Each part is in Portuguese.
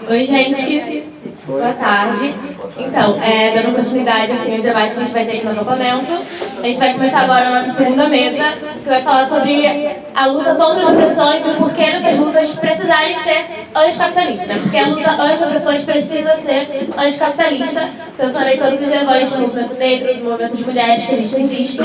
Oi, gente. Boa tarde. Então, dando continuidade assim, aos debates que a gente vai ter aqui no acampamento, a gente vai começar agora a nossa segunda mesa, que vai falar sobre a luta contra as opressões e o porquê dessas lutas precisarem ser anticapitalistas, né? Porque a luta anti-opressões precisa ser anticapitalista, pensando em todos os relevantes do movimento negro, do movimento de mulheres que a gente tem visto.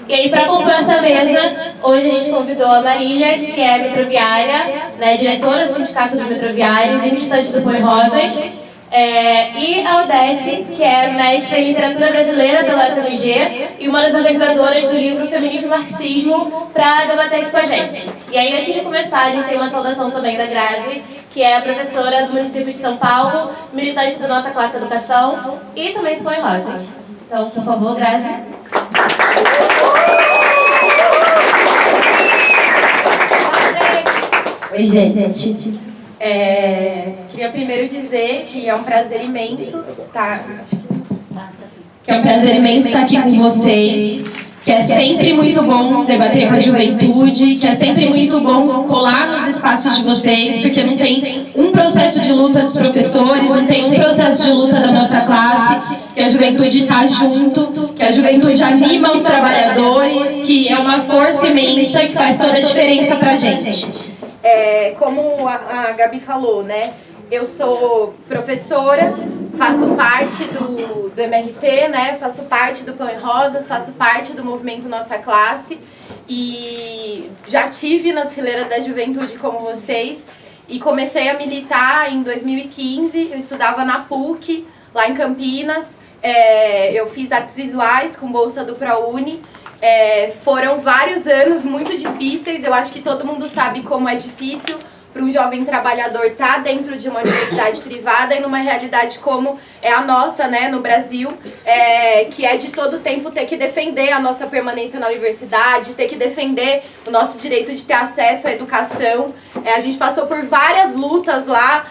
E aí, para compor essa mesa, hoje a gente convidou a Marília, que é metroviária, né, diretora do Sindicato dos Metroviários e militante do Põe Rosas, e a Odete, que é mestra em literatura brasileira pela UFMG e uma das organizadoras do livro Feminismo e Marxismo, para debater aqui com a gente. E aí, antes de começar, a gente tem uma saudação também da Grazi, que é a professora do município de São Paulo, militante da nossa classe de educação e também do Põe Rosas. Então, por favor, Grazi. Oi, gente. Queria primeiro dizer que é um prazer imenso estar aqui com vocês, que é sempre muito bom debater com a juventude, que é sempre muito bom colar nos espaços de vocês, porque não tem um processo de luta dos professores, não tem um processo de luta da nossa classe, que a juventude está junto, que a juventude anima os trabalhadores, que é uma força imensa que faz toda a diferença para a gente. Como a Gabi falou, né? Eu sou professora, faço parte do MRT, né? Faço parte do Põe Rosas, faço parte do movimento Nossa Classe e já tive nas fileiras da juventude como vocês e comecei a militar em 2015. Eu estudava na PUC, lá em Campinas. Eu fiz artes visuais com bolsa do ProUni. Foram vários anos muito difíceis. Eu acho que todo mundo sabe como é difícil para um jovem trabalhador estar dentro de uma universidade privada e numa realidade como é a nossa, né, no Brasil, que é de todo tempo ter que defender a nossa permanência na universidade, ter que defender o nosso direito de ter acesso à educação. A gente passou por várias lutas lá,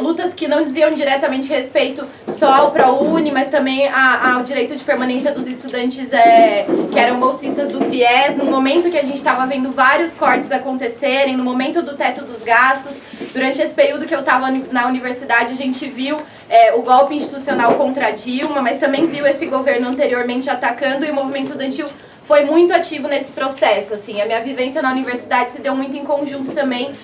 lutas que não diziam diretamente respeito só ao ProUni, mas também ao direito de permanência dos estudantes que eram bolsistas do FIES, no momento que a gente estava vendo vários cortes acontecerem, no momento do teto dos gastos. Durante esse período que eu estava na universidade, a gente viu o golpe institucional contra a Dilma, mas também viu esse governo anteriormente atacando, e o movimento estudantil foi muito ativo nesse processo. Assim, a minha vivência na universidade se deu muito em conjunto também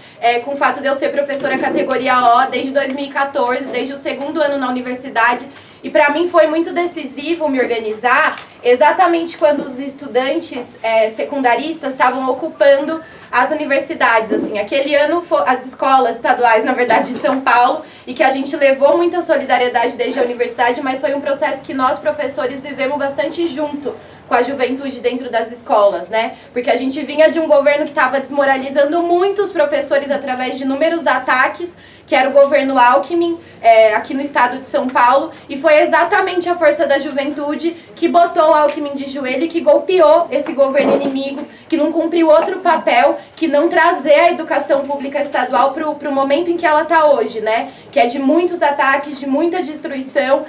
com o fato de eu ser professora categoria O desde 2014, desde o segundo ano na universidade. E para mim foi muito decisivo me organizar exatamente quando os estudantes secundaristas estavam ocupando as universidades. Assim, aquele ano, as escolas estaduais, na verdade, de São Paulo, e que a gente levou muita solidariedade desde a universidade, mas foi um processo que nós, professores, vivemos bastante junto com a juventude dentro das escolas, né? Porque a gente vinha de um governo que estava desmoralizando muito os professores através de inúmeros ataques, que era o governo Alckmin, aqui no estado de São Paulo, e foi exatamente a força da juventude que botou o Alckmin de joelho e que golpeou esse governo inimigo, que não cumpriu outro papel que não trazer a educação pública estadual para o momento em que ela está hoje, né? Que é de muitos ataques, de muita destruição,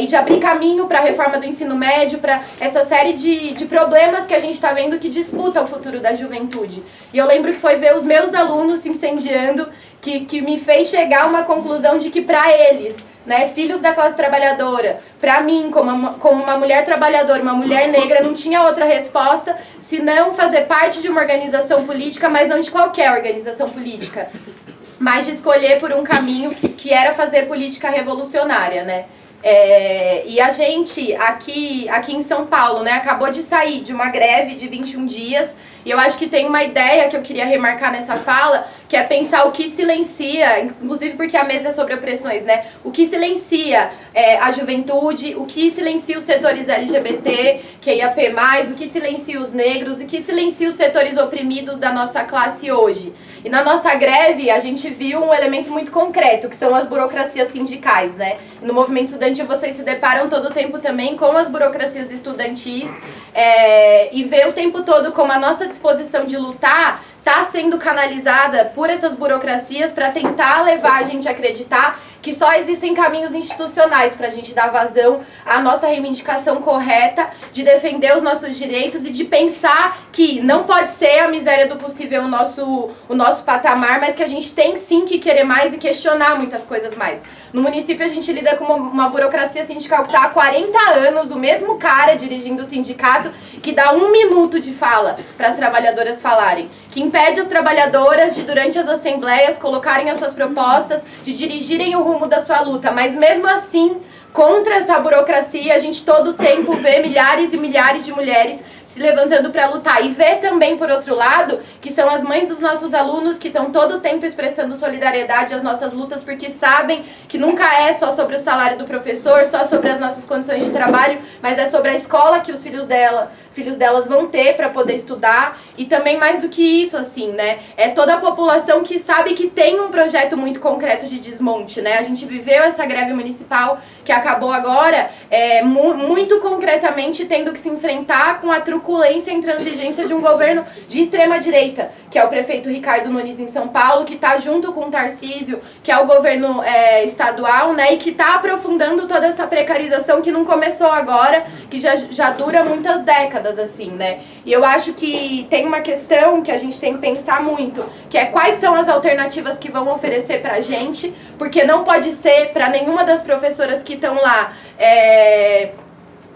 e de abrir caminho para a reforma do ensino médio, para essa série de problemas que a gente está vendo que disputa o futuro da juventude. E eu lembro que foi ver os meus alunos se incendiando que me fez chegar a uma conclusão de que para eles, né, filhos da classe trabalhadora, para mim, como uma mulher trabalhadora, uma mulher negra, não tinha outra resposta senão fazer parte de uma organização política, mas não de qualquer organização política, mas de escolher por um caminho que era fazer política revolucionária, né? E a gente, aqui em São Paulo, né, acabou de sair de uma greve de 21 dias, e eu acho que tem uma ideia que eu queria remarcar nessa fala, que é pensar o que silencia, inclusive porque a mesa é sobre opressões, né? O que silencia a juventude, o que silencia os setores LGBT, QIAP+, o que silencia os negros, o que silencia os setores oprimidos da nossa classe hoje. E na nossa greve, a gente viu um elemento muito concreto, que são as burocracias sindicais, né? No movimento estudantil, vocês se deparam todo o tempo também com as burocracias estudantis, e vê o tempo todo como a nossa disposição de lutar está sendo canalizada por essas burocracias para tentar levar a gente a acreditar que só existem caminhos institucionais para a gente dar vazão à nossa reivindicação correta de defender os nossos direitos e de pensar que não pode ser a miséria do possível o nosso patamar, mas que a gente tem sim que querer mais e questionar muitas coisas mais. No município a gente lida com uma burocracia sindical que está há 40 anos, o mesmo cara dirigindo o sindicato, que dá 1 minuto de fala para as trabalhadoras falarem, que impede as trabalhadoras de, durante as assembleias, colocarem as suas propostas, de dirigirem o rumo da sua luta, mas mesmo assim, contra essa burocracia, a gente todo o tempo vê milhares e milhares de mulheres se levantando para lutar. E vê também, por outro lado, que são as mães dos nossos alunos que estão todo o tempo expressando solidariedade às nossas lutas, porque sabem que nunca é só sobre o salário do professor, só sobre as nossas condições de trabalho, mas é sobre a escola que os filhos delas vão ter para poder estudar. E também mais do que isso, assim, né? É toda a população que sabe que tem um projeto muito concreto de desmonte, né? A gente viveu essa greve municipal que acabou agora, muito concretamente tendo que se enfrentar com a truculência e intransigência de um governo de extrema-direita, que é o prefeito Ricardo Nunes em São Paulo, que está junto com o Tarcísio, que é o governo estadual, né, e que está aprofundando toda essa precarização que não começou agora, que já dura muitas décadas, assim, né. E eu acho que tem uma questão que a gente tem que pensar muito, que é quais são as alternativas que vão oferecer pra gente, porque não pode ser para nenhuma das professoras que estão lá,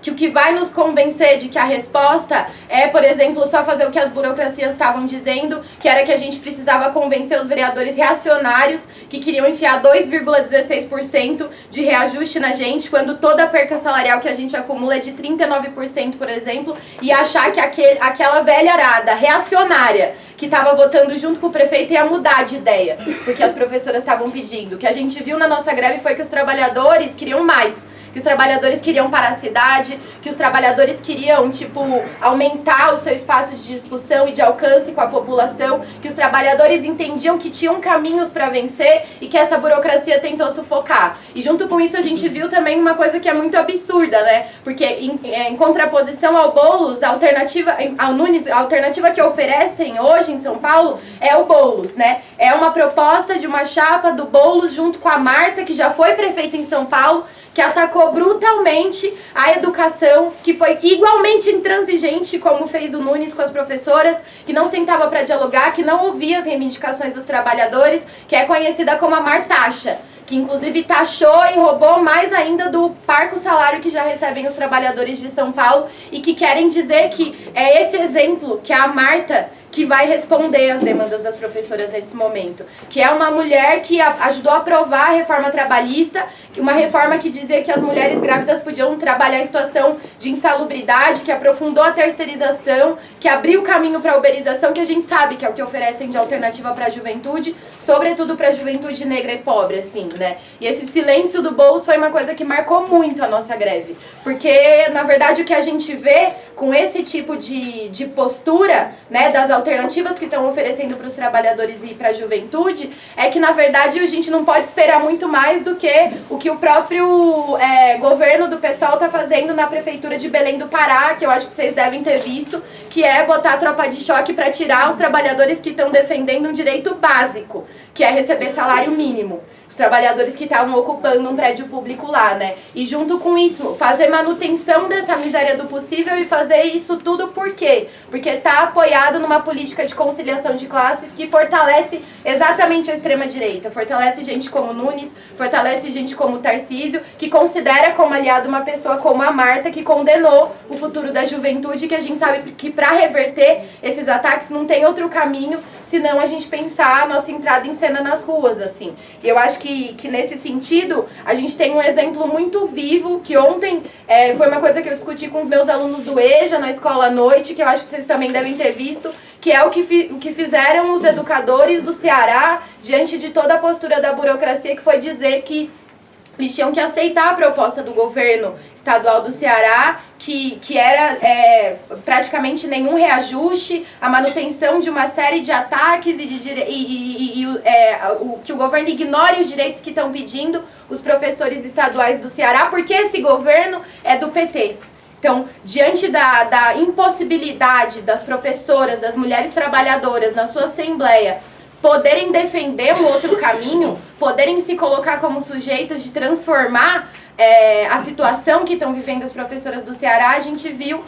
que o que vai nos convencer de que a resposta é, por exemplo, só fazer o que as burocracias estavam dizendo, que era que a gente precisava convencer os vereadores reacionários que queriam enfiar 2,16% de reajuste na gente, quando toda a perca salarial que a gente acumula é de 39%, por exemplo, e achar que aquela velha arada reacionária que estava votando junto com o prefeito ia mudar de ideia, porque as professoras estavam pedindo. O que a gente viu na nossa greve foi que os trabalhadores queriam mais, que os trabalhadores queriam parar a cidade, que os trabalhadores queriam, tipo, aumentar o seu espaço de discussão e de alcance com a população, que os trabalhadores entendiam que tinham caminhos para vencer e que essa burocracia tentou sufocar. E junto com isso a gente viu também uma coisa que é muito absurda, né? Porque em contraposição ao Boulos, ao Nunes, a alternativa que oferecem hoje em São Paulo é o Boulos, né? É uma proposta de uma chapa do Boulos junto com a Marta, que já foi prefeita em São Paulo, que atacou brutalmente a educação, que foi igualmente intransigente como fez o Nunes com as professoras, que não sentava para dialogar, que não ouvia as reivindicações dos trabalhadores, que é conhecida como a Martaxa, que inclusive taxou e roubou mais ainda do parco salário que já recebem os trabalhadores de São Paulo, e que querem dizer que é esse exemplo, que é a Marta, que vai responder às demandas das professoras nesse momento, que é uma mulher que ajudou a aprovar a reforma trabalhista, uma reforma que dizia que as mulheres grávidas podiam trabalhar em situação de insalubridade, que aprofundou a terceirização, que abriu o caminho para a uberização, que a gente sabe que é o que oferecem de alternativa para a juventude, sobretudo para a juventude negra e pobre, assim, né? E esse silêncio do Boulos foi uma coisa que marcou muito a nossa greve, porque, na verdade, o que a gente vê com esse tipo de postura, né, das alternativas que estão oferecendo para os trabalhadores e para a juventude, é que, na verdade, a gente não pode esperar muito mais do que o que o próprio governo do PSOL está fazendo na Prefeitura de Belém do Pará, que eu acho que vocês devem ter visto, que é botar a tropa de choque para tirar os trabalhadores que estão defendendo um direito básico, que é receber salário mínimo. Os trabalhadores que estavam ocupando um prédio público lá, né? E junto com isso, fazer manutenção dessa miséria do possível e fazer isso tudo por quê? Porque está apoiado numa política de conciliação de classes que fortalece exatamente a extrema-direita. Fortalece gente como Nunes, fortalece gente como Tarcísio, que considera como aliado uma pessoa como a Marta, que condenou o futuro da juventude, que a gente sabe que para reverter esses ataques não tem outro caminho senão a gente pensar a nossa entrada em cena nas ruas, assim. E eu acho que nesse sentido, a gente tem um exemplo muito vivo, que ontem foi uma coisa que eu discuti com os meus alunos do EJA, na escola à noite, que eu acho que vocês também devem ter visto, que é o que fizeram os educadores do Ceará, diante de toda a postura da burocracia, que foi dizer que eles tinham que aceitar a proposta do governo estadual do Ceará, que era praticamente nenhum reajuste, a manutenção de uma série de ataques que o governo ignore os direitos que estão pedindo os professores estaduais do Ceará, porque esse governo é do PT. Então, diante da impossibilidade das professoras, das mulheres trabalhadoras na sua assembleia, poderem defender um outro caminho, poderem se colocar como sujeitos de transformar a situação que estão vivendo as professoras do Ceará, a gente viu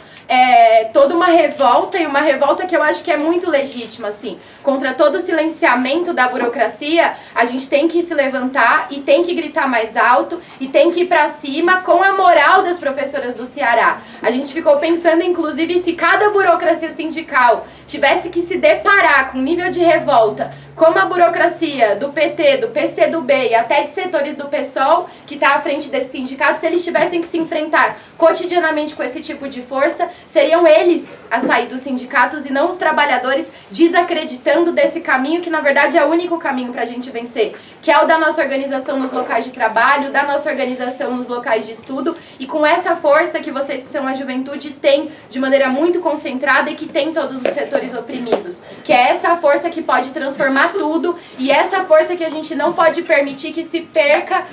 toda uma revolta, e uma revolta que eu acho que é muito legítima, assim. Contra todo o silenciamento da burocracia, a gente tem que se levantar e tem que gritar mais alto e tem que ir pra cima com a moral das professoras do Ceará. A gente ficou pensando, inclusive, se cada burocracia sindical tivesse que se deparar com um nível de revolta como a burocracia do PT, do PCdoB e até de setores do PSOL, que está à frente desse sindicato, se eles tivessem que se enfrentar cotidianamente com esse tipo de força, seriam eles a sair dos sindicatos e não os trabalhadores desacreditando desse caminho que, na verdade, é o único caminho para a gente vencer, que é o da nossa organização nos locais de trabalho, da nossa organização nos locais de estudo, e com essa força que vocês que são a juventude têm de maneira muito concentrada e que tem todos os setores oprimidos, que é essa força que pode transformar tudo, e essa força que a gente não pode permitir que se perca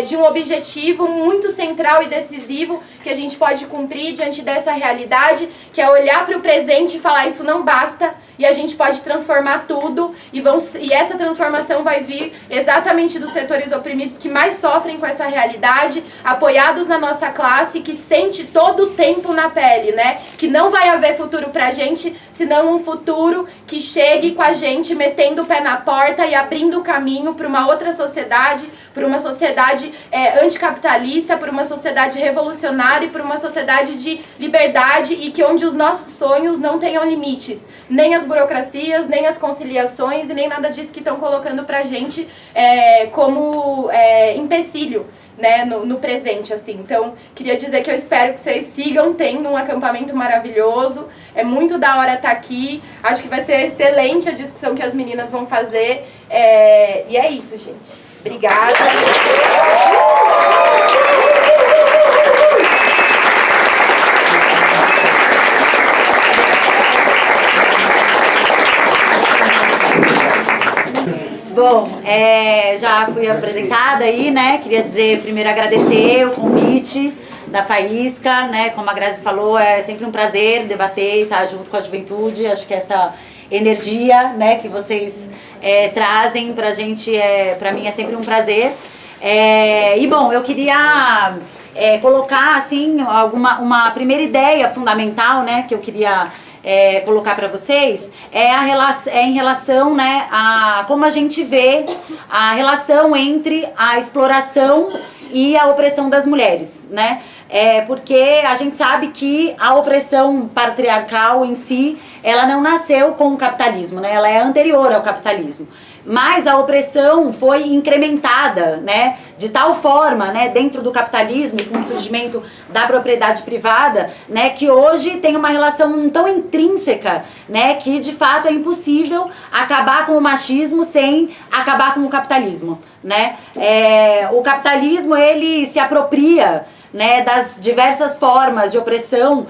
de um objetivo muito central e decisivo que a gente pode cumprir diante dessa realidade, que é olhar para o presente e falar: isso não basta, e a gente pode transformar tudo, e essa transformação vai vir exatamente dos setores oprimidos que mais sofrem com essa realidade, apoiados na nossa classe, que sente todo o tempo na pele, né? Que não vai haver futuro pra gente, senão um futuro que chegue com a gente metendo o pé na porta e abrindo o caminho para uma outra sociedade, para uma sociedade anticapitalista, para uma sociedade revolucionária e para uma sociedade de liberdade, e que onde os nossos sonhos não tenham limites, nem as burocracias, nem as conciliações e nem nada disso que estão colocando pra gente como empecilho, né, no presente, assim. Então, queria dizer que eu espero que vocês sigam tendo um acampamento maravilhoso. É muito da hora estar aqui. Acho que vai ser excelente a discussão que as meninas vão fazer. E é isso, gente. Obrigada. Bom, já fui apresentada aí, né? Queria dizer, primeiro agradecer o convite da Faísca, né? Como a Grazi falou, é sempre um prazer debater e estar junto com a juventude. Acho que essa energia, né, que vocês trazem pra gente, pra mim é sempre um prazer. E bom, eu queria colocar assim uma primeira ideia fundamental, né, que eu queria colocar para vocês, em relação, né, a como a gente vê a relação entre a exploração e a opressão das mulheres, né? Porque a gente sabe que a opressão patriarcal em si, ela não nasceu com o capitalismo, né? Ela é anterior ao capitalismo. Mas a opressão foi incrementada, né, de tal forma, né, dentro do capitalismo e com o surgimento da propriedade privada, né, que hoje tem uma relação tão intrínseca, né, que de fato é impossível acabar com o machismo sem acabar com o capitalismo, né? O capitalismo, ele se apropria, né, das diversas formas de opressão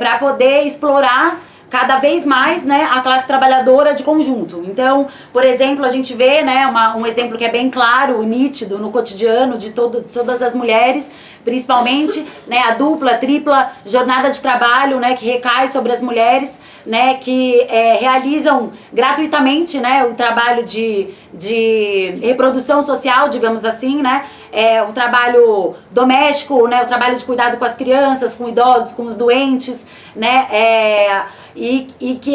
para poder explorar cada vez mais, né, a classe trabalhadora de conjunto. Então, por exemplo, a gente vê, né, um exemplo que é bem claro, nítido no cotidiano de todas as mulheres, principalmente, né, a dupla, tripla jornada de trabalho, né, que recai sobre as mulheres, né, que realizam gratuitamente, né, o trabalho de reprodução social, digamos assim, né, um trabalho doméstico, né, o trabalho de cuidado com as crianças, com idosos, com os doentes, né, e que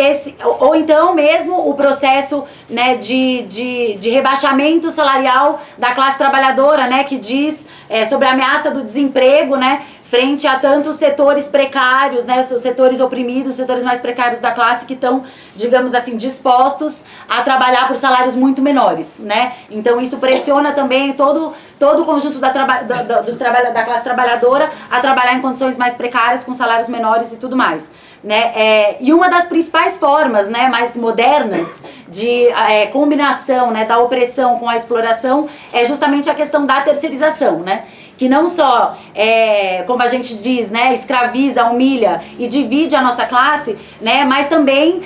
ou então mesmo o processo, né, de rebaixamento salarial da classe trabalhadora, né, que diz sobre a ameaça do desemprego, né, frente a tantos setores precários, né, os setores oprimidos, os setores mais precários da classe que estão, digamos assim, dispostos a trabalhar por salários muito menores, né? Então isso pressiona também todo o conjunto da classe trabalhadora a trabalhar em condições mais precárias, com salários menores e tudo mais, né? E uma das principais formas, né, mais modernas de combinação, né, da opressão com a exploração é justamente a questão da terceirização, né? Que não só, como a gente diz, né, escraviza, humilha e divide a nossa classe, né, mas também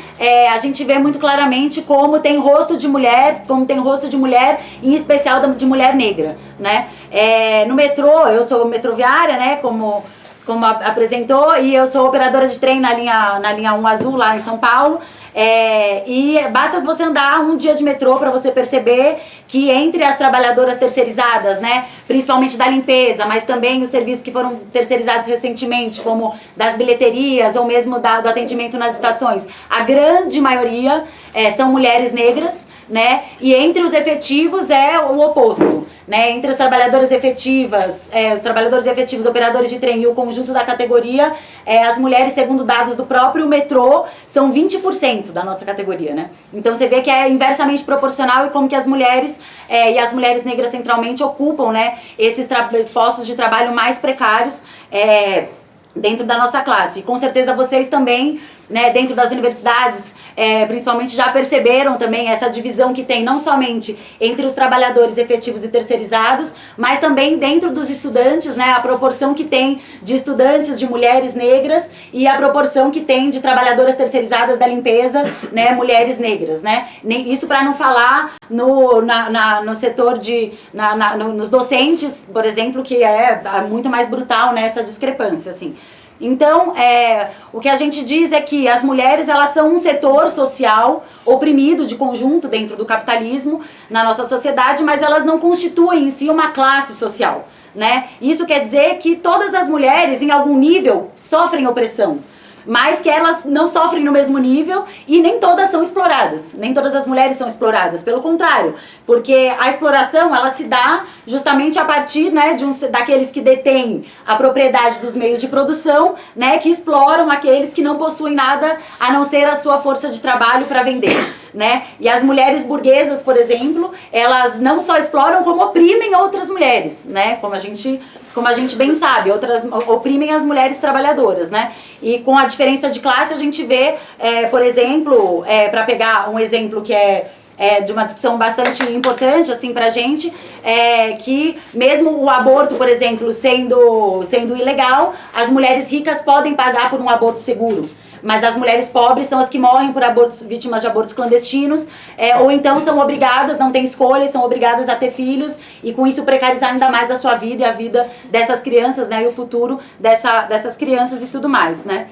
a gente vê muito claramente como tem rosto de mulher, em especial de mulher negra, né. No metrô, eu sou metroviária, né, como apresentou, e eu sou operadora de trem na linha 1 azul lá em São Paulo. E basta você andar um dia de metrô para você perceber que entre as trabalhadoras terceirizadas, né, principalmente da limpeza, mas também os serviços que foram terceirizados recentemente, como das bilheterias ou mesmo do atendimento nas estações, a grande maioria são mulheres negras, né, e entre os efetivos é o oposto. Né, entre as trabalhadoras efetivas, os trabalhadores efetivos, operadores de trem e o conjunto da categoria, as mulheres, segundo dados do próprio metrô, são 20% da nossa categoria, né? Então você vê que é inversamente proporcional e como que as mulheres, e as mulheres negras centralmente, ocupam, né, esses postos de trabalho mais precários dentro da nossa classe. E com certeza vocês também, né, dentro das universidades, principalmente já perceberam também essa divisão que tem não somente entre os trabalhadores efetivos e terceirizados, mas também dentro dos estudantes, né, a proporção que tem de estudantes de mulheres negras e a proporção que tem de trabalhadoras terceirizadas da limpeza, né, mulheres negras, né? Isso para não falar no setor nos docentes, por exemplo, que é muito mais brutal, né, essa discrepância, assim. Então, o que a gente diz é que as mulheres, elas são um setor social oprimido de conjunto dentro do capitalismo na nossa sociedade, mas elas não constituem em si uma classe social, né? Isso quer dizer que todas as mulheres, em algum nível, sofrem opressão, mas que elas não sofrem no mesmo nível e nem todas são exploradas, nem todas as mulheres são exploradas, pelo contrário, porque a exploração, ela se dá justamente a partir, né, daqueles que detêm a propriedade dos meios de produção, né, que exploram aqueles que não possuem nada a não ser a sua força de trabalho para vender, né? E as mulheres burguesas, por exemplo, elas não só exploram, como oprimem outras mulheres, né, como a gente bem sabe, outras oprimem as mulheres trabalhadoras, né? E com a diferença de classe a gente vê, por exemplo, para pegar um exemplo que é de uma discussão bastante importante assim pra gente, que mesmo o aborto, por exemplo, sendo ilegal, as mulheres ricas podem pagar por um aborto seguro. Mas as mulheres pobres são as que morrem por vítimas de abortos clandestinos, ou então são obrigadas, não têm escolha, são obrigadas a ter filhos, e com isso precarizar ainda mais a sua vida e a vida dessas crianças, né, e o futuro dessas crianças e tudo mais, né.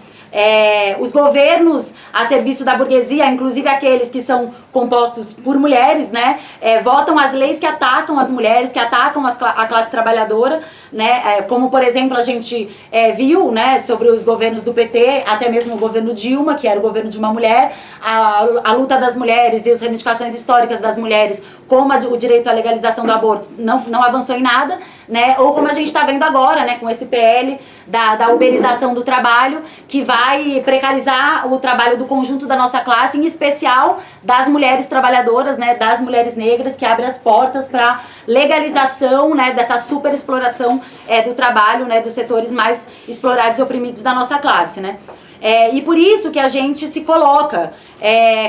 Os governos a serviço da burguesia, inclusive aqueles que são compostos por mulheres, né, votam as leis que atacam as mulheres, que atacam a classe trabalhadora, né, como por exemplo a gente viu, né, sobre os governos do PT, até mesmo o governo Dilma, que era o governo de uma mulher, a luta das mulheres e as reivindicações históricas das mulheres, como o direito à legalização do aborto não avançou em nada, né, ou como a gente está vendo agora, né, com esse PL da uberização do trabalho, que vai precarizar o trabalho do conjunto da nossa classe, em especial das mulheres trabalhadoras, né, das mulheres negras, que abre as portas para legalização, né, dessa superexploração do trabalho, né, dos setores mais explorados e oprimidos da nossa classe, né. E por isso que a gente se coloca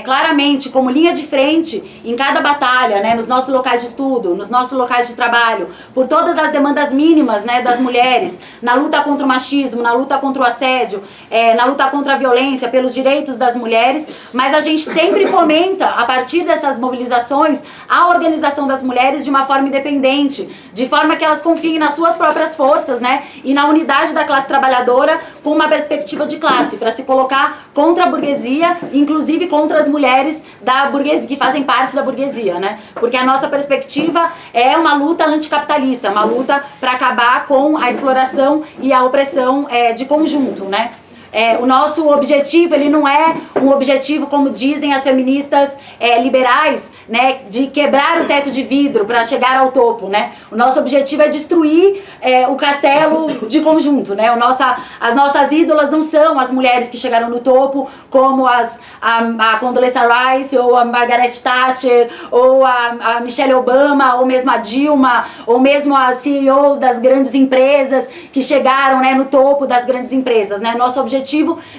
claramente como linha de frente em cada batalha, né, nos nossos locais de estudo, nos nossos locais de trabalho, por todas as demandas mínimas, né, das mulheres, na luta contra o machismo, na luta contra o assédio, na luta contra a violência, pelos direitos das mulheres, mas a gente sempre fomenta, a partir dessas mobilizações, a organização das mulheres de uma forma independente, de forma que elas confiem nas suas próprias forças, né, e na unidade da classe trabalhadora com uma perspectiva de classe, para se colocar contra a burguesia, inclusive contra as mulheres da burguesia, que fazem parte da burguesia, né? Porque a nossa perspectiva é uma luta anticapitalista, uma luta para acabar com a exploração e a opressão de conjunto, né? O nosso objetivo, ele não é um objetivo, como dizem as feministas liberais, né, de quebrar o teto de vidro para chegar ao topo, né? O nosso objetivo é destruir o castelo de conjunto, né? As nossas ídolas não são as mulheres que chegaram no topo, como a Condoleezza Rice, ou a Margaret Thatcher, ou a Michelle Obama, ou mesmo a Dilma, ou mesmo as CEOs das grandes empresas que chegaram, né, no topo das grandes empresas, né? Nosso objetivo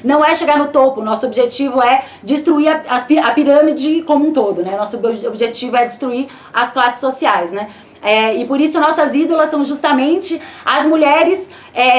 não é chegar no topo, nosso objetivo é destruir a pirâmide como um todo, né? Nosso objetivo é destruir as classes sociais, né? E por isso nossas ídolas são justamente as mulheres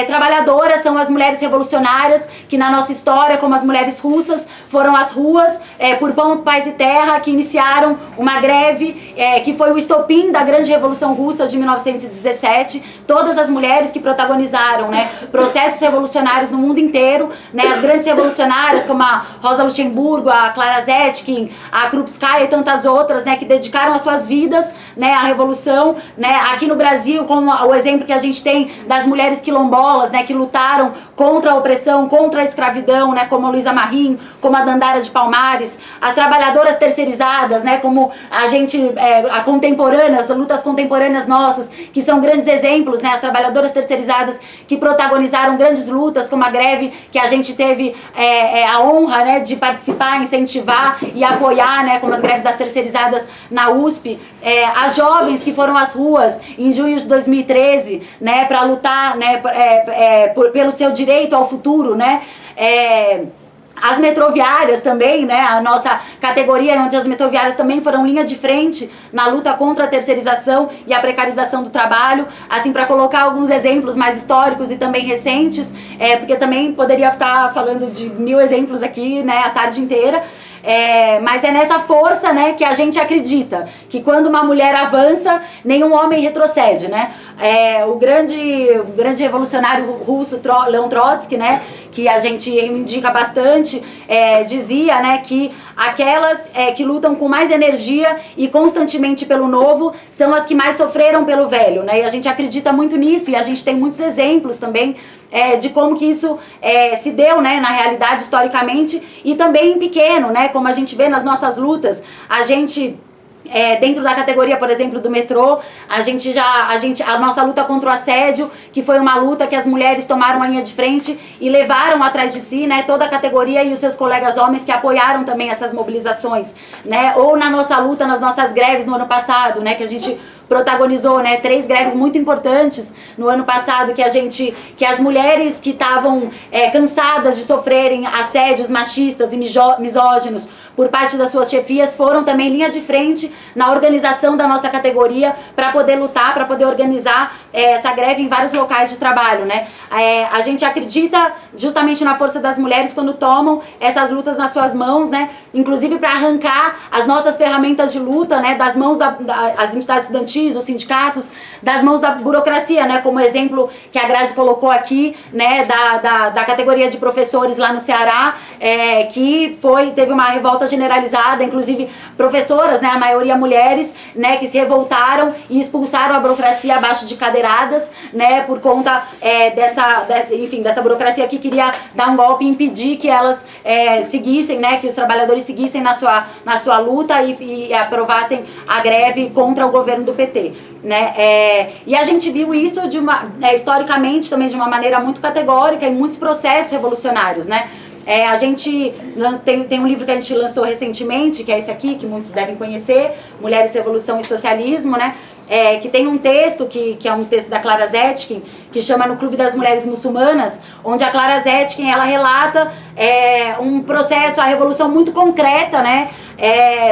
trabalhadoras, são as mulheres revolucionárias, que na nossa história, como as mulheres russas, foram às ruas por pão, paz e terra, que iniciaram uma greve que foi o estopim da grande Revolução Russa de 1917. Todas as mulheres que protagonizaram, né, processos revolucionários no mundo inteiro, né, as grandes revolucionárias como a Rosa Luxemburgo, a Clara Zetkin, a Krupskaya e tantas outras, né, que dedicaram as suas vidas, né, à revolução, né, aqui no Brasil, como o exemplo que a gente tem das mulheres quilombolas, né, que lutaram contra a opressão, contra a escravidão, né, como a Luísa Marim, como a Dandara de Palmares, as trabalhadoras terceirizadas, né, como a gente, a contemporânea, as lutas contemporâneas nossas, que são grandes exemplos, né, as trabalhadoras terceirizadas que protagonizaram grandes lutas, como a greve que a gente teve a honra, né, de participar, incentivar e apoiar, né, como as greves das terceirizadas na USP, as jovens que foram às ruas em junho de 2013, né, para lutar, né, pelo seu direito ao futuro, né, as metroviárias também, né, a nossa categoria onde as metroviárias também foram linha de frente na luta contra a terceirização e a precarização do trabalho, assim, para colocar alguns exemplos mais históricos e também recentes, porque também poderia ficar falando de 1000 exemplos aqui, né, a tarde inteira. Mas é nessa força, né, que a gente acredita que quando uma mulher avança, nenhum homem retrocede, né? O grande revolucionário russo Leon Trotsky, né, que a gente indica bastante, dizia, né, que aquelas que lutam com mais energia e constantemente pelo novo são as que mais sofreram pelo velho, né? E a gente acredita muito nisso e a gente tem muitos exemplos também de como que isso se deu, né, na realidade, historicamente, e também em pequeno, né, como a gente vê nas nossas lutas. A gente, dentro da categoria, por exemplo, do metrô, a nossa luta contra o assédio, que foi uma luta que as mulheres tomaram a linha de frente e levaram atrás de si, né, toda a categoria e os seus colegas homens que apoiaram também essas mobilizações, né, ou na nossa luta, nas nossas greves no ano passado, né, que a gente protagonizou, né, 3 greves muito importantes no ano passado, que as mulheres que estavam cansadas de sofrerem assédios machistas e misóginos por parte das suas chefias foram também linha de frente na organização da nossa categoria para poder lutar, para poder organizar essa greve em vários locais de trabalho, né? A gente acredita justamente na força das mulheres quando tomam essas lutas nas suas mãos, né? Inclusive para arrancar as nossas ferramentas de luta, né, das mãos das entidades estudantis, os sindicatos, das mãos da burocracia, né, como exemplo que a Grazi colocou aqui, né, da categoria de professores lá no Ceará, que teve uma revolta generalizada, inclusive professoras, né, a maioria mulheres, né, que se revoltaram e expulsaram a burocracia abaixo de cadeiradas, né, por conta dessa burocracia que queria dar um golpe e impedir que elas seguissem, né, que os trabalhadores seguissem na sua luta e aprovassem a greve contra o governo do PT. Né? E a gente viu isso historicamente também de uma maneira muito categórica em muitos processos revolucionários, né? A gente tem um livro que a gente lançou recentemente, que é esse aqui, que muitos devem conhecer, Mulheres, Revolução e Socialismo, né? Que tem um texto, que é um texto da Clara Zetkin, que chama No Clube das Mulheres Muçulmanas, onde a Clara Zetkin, ela relata um processo, a revolução muito concreta, né?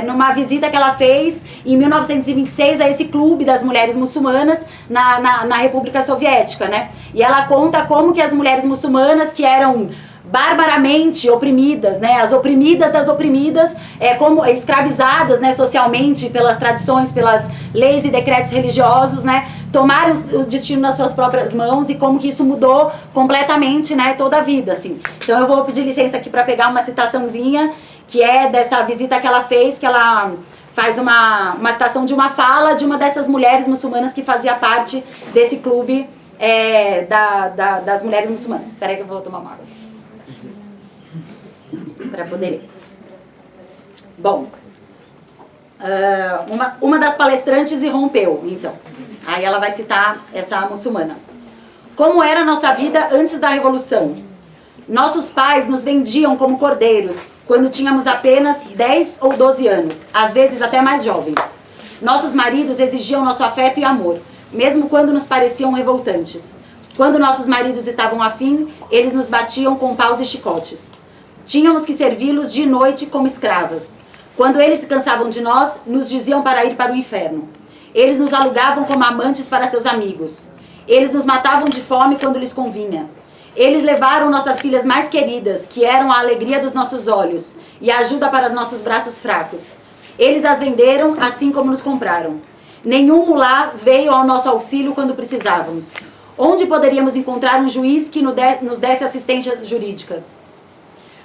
Numa visita que ela fez em 1926 a esse clube das mulheres muçulmanas na República Soviética, né? E ela conta como que as mulheres muçulmanas, que eram barbaramente oprimidas, né, as oprimidas das oprimidas, como escravizadas, né, socialmente pelas tradições, pelas leis e decretos religiosos, né, tomaram o destino nas suas próprias mãos e como que isso mudou completamente, né, toda a vida, assim. Então eu vou pedir licença aqui para pegar uma citaçãozinha que é dessa visita que ela fez, que ela faz uma citação de uma fala de uma dessas mulheres muçulmanas que fazia parte desse clube das mulheres muçulmanas. Espera aí que eu vou tomar uma água para poder ler. Bom, uma das palestrantes irrompeu, então. Aí ela vai citar essa muçulmana. Como era a nossa vida antes da Revolução? Nossos pais nos vendiam como cordeiros, quando tínhamos apenas 10 ou 12 anos, às vezes até mais jovens. Nossos maridos exigiam nosso afeto e amor, mesmo quando nos pareciam revoltantes. Quando nossos maridos estavam afim, eles nos batiam com paus e chicotes. Tínhamos que servi-los de noite como escravas. Quando eles se cansavam de nós, nos diziam para ir para o inferno. Eles nos alugavam como amantes para seus amigos. Eles nos matavam de fome quando lhes convinha. Eles levaram nossas filhas mais queridas, que eram a alegria dos nossos olhos e a ajuda para nossos braços fracos. Eles as venderam assim como nos compraram. Nenhum mulá veio ao nosso auxílio quando precisávamos. Onde poderíamos encontrar um juiz que nos desse assistência jurídica?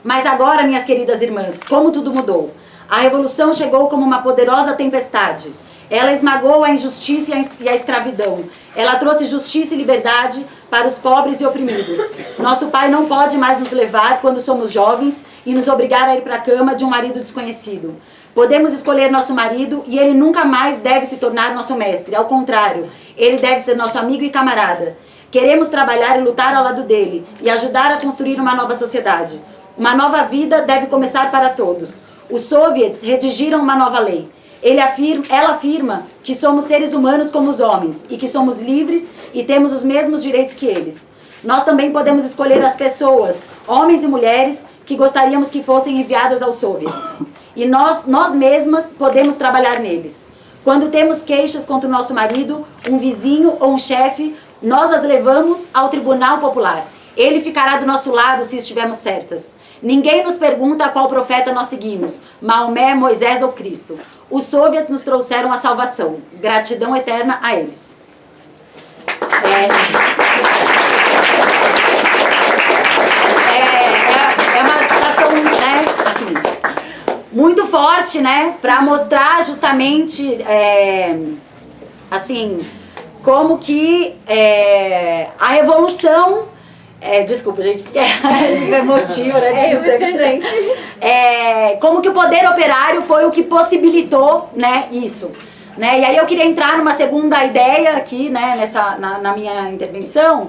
Mas agora, minhas queridas irmãs, como tudo mudou. A revolução chegou como uma poderosa tempestade. Ela esmagou a injustiça e a escravidão. Ela trouxe justiça e liberdade para os pobres e oprimidos. Nosso pai não pode mais nos levar quando somos jovens e nos obrigar a ir para a cama de um marido desconhecido. Podemos escolher nosso marido e ele nunca mais deve se tornar nosso mestre. Ao contrário, ele deve ser nosso amigo e camarada. Queremos trabalhar e lutar ao lado dele e ajudar a construir uma nova sociedade. Uma nova vida deve começar para todos. Os soviets redigiram uma nova lei. Ela afirma que somos seres humanos como os homens e que somos livres e temos os mesmos direitos que eles. Nós também podemos escolher as pessoas, homens e mulheres, que gostaríamos que fossem enviadas aos soviets. E nós mesmas podemos trabalhar neles. Quando temos queixas contra o nosso marido, um vizinho ou um chefe, nós as levamos ao Tribunal Popular. Ele ficará do nosso lado se estivermos certas. Ninguém nos pergunta qual profeta nós seguimos, Maomé, Moisés ou Cristo. Os soviets nos trouxeram a salvação. Gratidão eterna a eles. É uma citação, né, assim, muito forte, né, para mostrar justamente, assim, como que a revolução... desculpa, gente, porque é emotivo, né? Como que o poder operário foi o que possibilitou, né, isso. Né? E aí eu queria entrar numa segunda ideia aqui, né, na minha intervenção,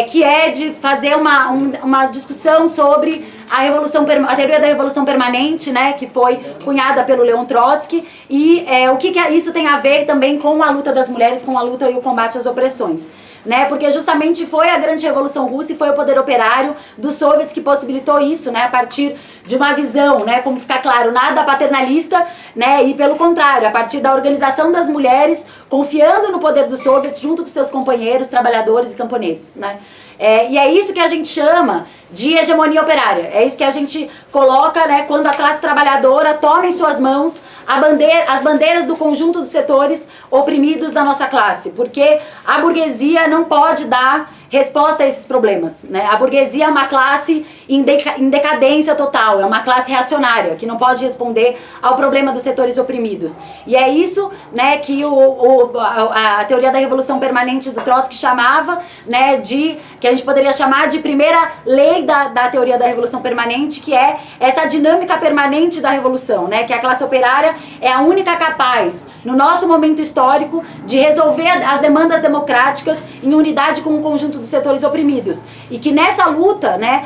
que é de fazer uma discussão sobre a teoria da revolução permanente, né, que foi cunhada pelo Leon Trotsky, e o que isso tem a ver também com a luta das mulheres, com a luta e o combate às opressões. Né, porque justamente foi a grande revolução russa e foi o poder operário dos soviets que possibilitou isso, né, a partir de uma visão, né, como ficar claro, nada paternalista, né, e pelo contrário, a partir da organização das mulheres, confiando no poder dos soviets junto com seus companheiros, trabalhadores e camponeses, né. E é isso que a gente chama de hegemonia operária, é isso que a gente coloca, né, quando a classe trabalhadora toma em suas mãos as bandeiras do conjunto dos setores oprimidos da nossa classe, porque a burguesia não pode dar resposta a esses problemas, né? A burguesia é uma classe em decadência total, é uma classe reacionária, que não pode responder ao problema dos setores oprimidos. E é isso, né, que a teoria da revolução permanente do Trotsky chamava, né, que a gente poderia chamar de primeira lei da teoria da revolução permanente, que é essa dinâmica permanente da revolução, né, que a classe operária é a única capaz, no nosso momento histórico, de resolver as demandas democráticas em unidade com o conjunto dos setores oprimidos. E que nessa luta, né,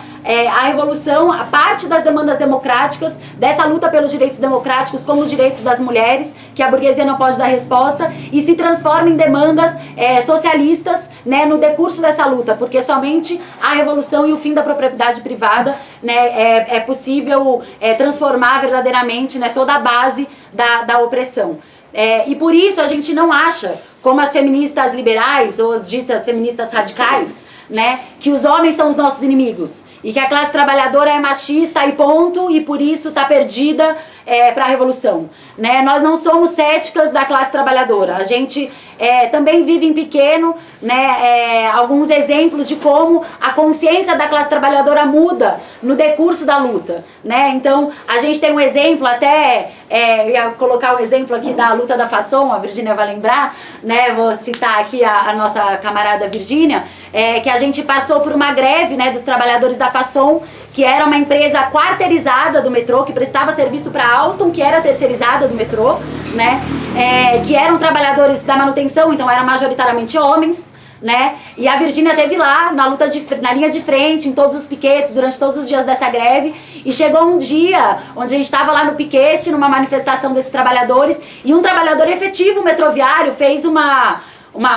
a revolução, a parte das demandas democráticas, dessa luta pelos direitos democráticos, como os direitos das mulheres, que a burguesia não pode dar resposta, e se transforma em demandas socialistas, né, no decurso dessa luta, porque somente a revolução e o fim da propriedade privada, né, é possível transformar verdadeiramente, né, toda a base da opressão. E por isso a gente não acha, como as feministas liberais ou as ditas feministas radicais, né, que os homens são os nossos inimigos e que a classe trabalhadora é machista e ponto, e por isso está perdida para a revolução. Né? Nós não somos céticas da classe trabalhadora, a gente também vive em pequeno, né, alguns exemplos de como a consciência da classe trabalhadora muda no decurso da luta. Né? Então, a gente tem um exemplo até, eu ia colocar um exemplo aqui da luta da Fasson, a Virgínia vai lembrar, né, vou citar aqui a nossa camarada Virgínia, que a gente passou por uma greve, né, dos trabalhadores da Fasson, que era uma empresa quarteirizada do metrô, que prestava serviço para a Alstom, que era terceirizada do metrô, né, que eram trabalhadores da manutenção, então eram majoritariamente homens, né, e a Virgínia esteve lá na linha de frente, em todos os piquetes, durante todos os dias dessa greve, e chegou um dia onde a gente estava lá no piquete, numa manifestação desses trabalhadores, e um trabalhador efetivo metroviário fez uma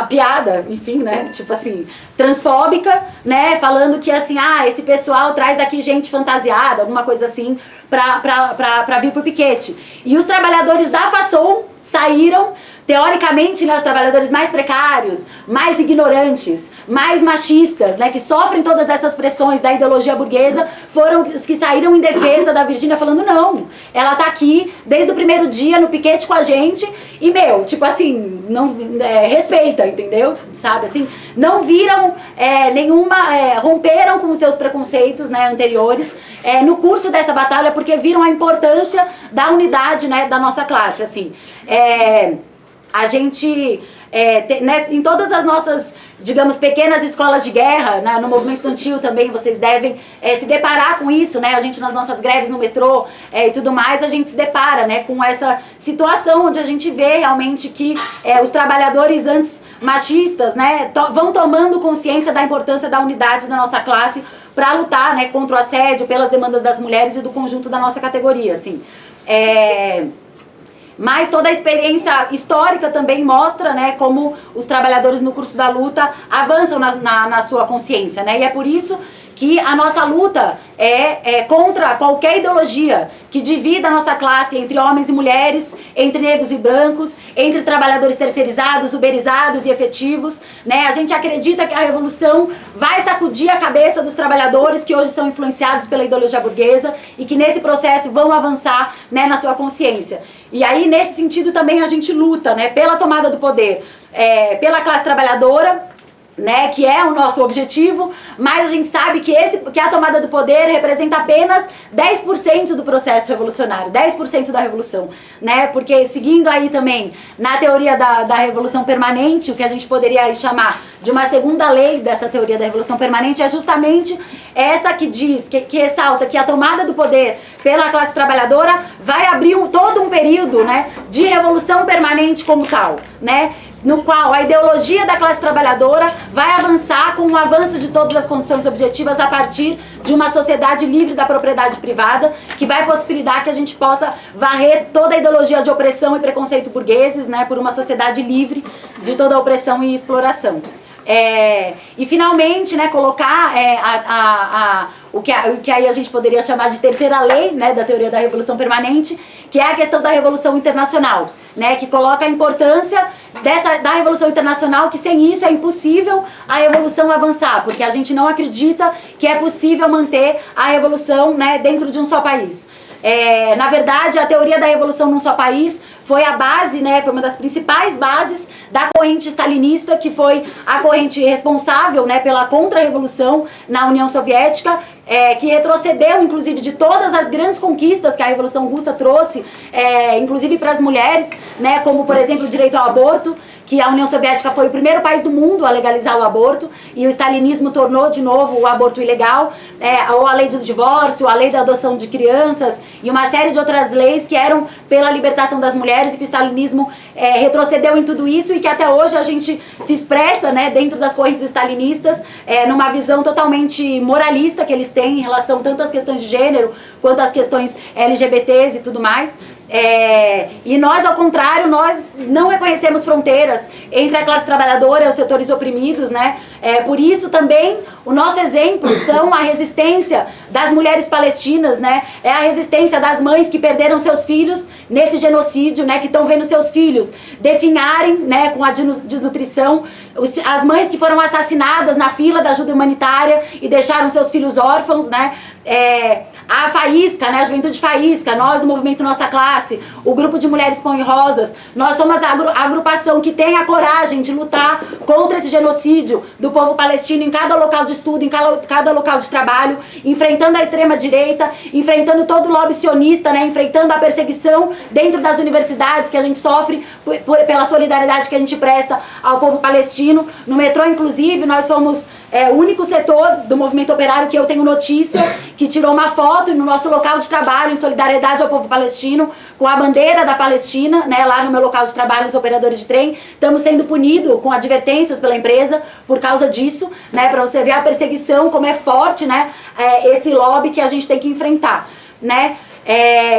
piada, enfim, né, tipo assim, transfóbica, né, falando que assim, esse pessoal traz aqui gente fantasiada, alguma coisa assim, pra vir pro piquete. E os trabalhadores da Fasson saíram teoricamente, né, os trabalhadores mais precários, mais ignorantes, mais machistas, né, que sofrem todas essas pressões da ideologia burguesa, foram os que saíram em defesa da Virgínia falando, não, ela tá aqui desde o primeiro dia no piquete com a gente e, meu, tipo assim, não, respeita, entendeu? Sabe, assim, não viram romperam com os seus preconceitos, né, anteriores, no curso dessa batalha, porque viram a importância da unidade, né, da nossa classe, assim. A gente, em todas as nossas, digamos, pequenas escolas de guerra, né, no movimento estudantil também vocês devem se deparar com isso, né, a gente nas nossas greves no metrô e tudo mais, a gente se depara, né, com essa situação onde a gente vê realmente que os trabalhadores antes machistas, né, vão tomando consciência da importância da unidade da nossa classe para lutar, né, contra o assédio, pelas demandas das mulheres e do conjunto da nossa categoria, assim. Mas toda a experiência histórica também mostra, né, como os trabalhadores no curso da luta avançam na sua consciência, né, e é por isso que a nossa luta é contra qualquer ideologia que divida a nossa classe entre homens e mulheres, entre negros e brancos, entre trabalhadores terceirizados, uberizados e efetivos, né? A gente acredita que a revolução vai sacudir a cabeça dos trabalhadores que hoje são influenciados pela ideologia burguesa e que nesse processo vão avançar, né, na sua consciência. E aí, nesse sentido, também a gente luta, né, pela tomada do poder, pela classe trabalhadora, né, que é o nosso objetivo, mas a gente sabe que a tomada do poder representa apenas 10% do processo revolucionário, 10% da revolução, né, porque seguindo aí também na teoria da revolução permanente, o que a gente poderia aí chamar de uma segunda lei dessa teoria da revolução permanente é justamente essa que diz, que ressalta que a tomada do poder pela classe trabalhadora vai abrir todo um período, né, de revolução permanente como tal, né, no qual a ideologia da classe trabalhadora vai avançar com o avanço de todas as condições objetivas a partir de uma sociedade livre da propriedade privada, que vai possibilitar que a gente possa varrer toda a ideologia de opressão e preconceito burgueses, né, por uma sociedade livre de toda a opressão e exploração. E finalmente, né, colocar o que aí a gente poderia chamar de terceira lei, né, da teoria da revolução permanente, que é a questão da revolução internacional, né, que coloca a importância da revolução internacional, que sem isso é impossível a revolução avançar, porque a gente não acredita que é possível manter a revolução, né, dentro de um só país. Na verdade, a teoria da revolução num só país foi a base, né, foi uma das principais bases da corrente stalinista, que foi a corrente responsável, né, pela contra-revolução na União Soviética, que retrocedeu, inclusive, de todas as grandes conquistas que a Revolução Russa trouxe, inclusive para as mulheres, né, como, por exemplo, o direito ao aborto, que a União Soviética foi o primeiro país do mundo a legalizar o aborto, e o stalinismo tornou de novo o aborto ilegal, ou a lei do divórcio, a lei da adoção de crianças, e uma série de outras leis que eram pela libertação das mulheres, e que o stalinismo retrocedeu em tudo isso, e que até hoje a gente se expressa, né, dentro das correntes stalinistas, numa visão totalmente moralista que eles têm em relação tanto às questões de gênero, quanto às questões LGBTs e tudo mais. E nós, ao contrário, nós não reconhecemos fronteiras entre a classe trabalhadora e os setores oprimidos, né? Por isso também o nosso exemplo são a resistência das mulheres palestinas, né? É a resistência das mães que perderam seus filhos nesse genocídio, né? Que estão vendo seus filhos definharem, né? Com a desnutrição, as mães que foram assassinadas na fila da ajuda humanitária e deixaram seus filhos órfãos, né? A Faísca, né, a Juventude Faísca, nós do Movimento Nossa Classe, o Grupo de Mulheres Pão e Rosas, nós somos a agrupação que tem a coragem de lutar contra esse genocídio do povo palestino em cada local de estudo, em cada local de trabalho, enfrentando a extrema-direita, enfrentando todo o lobby sionista, né, enfrentando a perseguição dentro das universidades que a gente sofre pela solidariedade que a gente presta ao povo palestino. No metrô, inclusive, nós fomos o único setor do movimento operário que eu tenho notícia, que tirou uma foto no nosso local de trabalho em solidariedade ao povo palestino, com a bandeira da Palestina, né, lá no meu local de trabalho, os operadores de trem. Estamos sendo punidos com advertências pela empresa por causa disso, né, para você ver a perseguição, como é forte, né, esse lobby que a gente tem que enfrentar, né.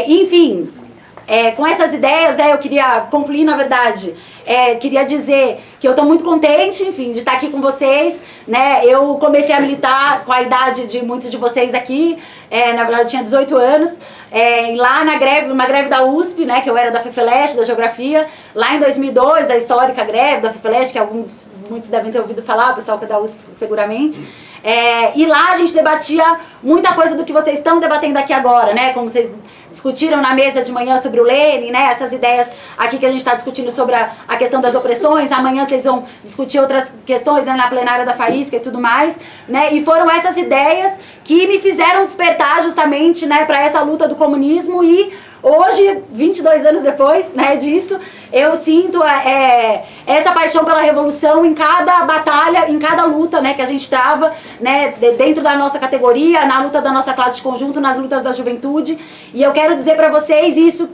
Enfim, com essas ideias, né, eu queria concluir, na verdade, queria dizer que eu estou muito contente, enfim, de estar aqui com vocês, né, eu comecei a militar com a idade de muitos de vocês aqui, na verdade eu tinha 18 anos, lá na greve, uma greve da USP, né, que eu era da FEFELESH, da Geografia, lá em 2002, a histórica greve da FEFELESH, que muitos devem ter ouvido falar, o pessoal que é da USP seguramente, e lá a gente debatia muita coisa do que vocês estão debatendo aqui agora, né, como vocês discutiram na mesa de manhã sobre o Lênin, né, essas ideias aqui que a gente está discutindo sobre a questão das opressões, amanhã vocês vão discutir outras questões, né, na plenária da Faísca e tudo mais, né, e foram essas ideias que me fizeram despertar justamente, né, para essa luta do comunismo e hoje, 22 anos depois, né, disso, eu sinto essa paixão pela revolução em cada batalha, em cada luta, né, que a gente trava, né, dentro da nossa categoria, na luta da nossa classe de conjunto, nas lutas da juventude. E eu quero dizer para vocês isso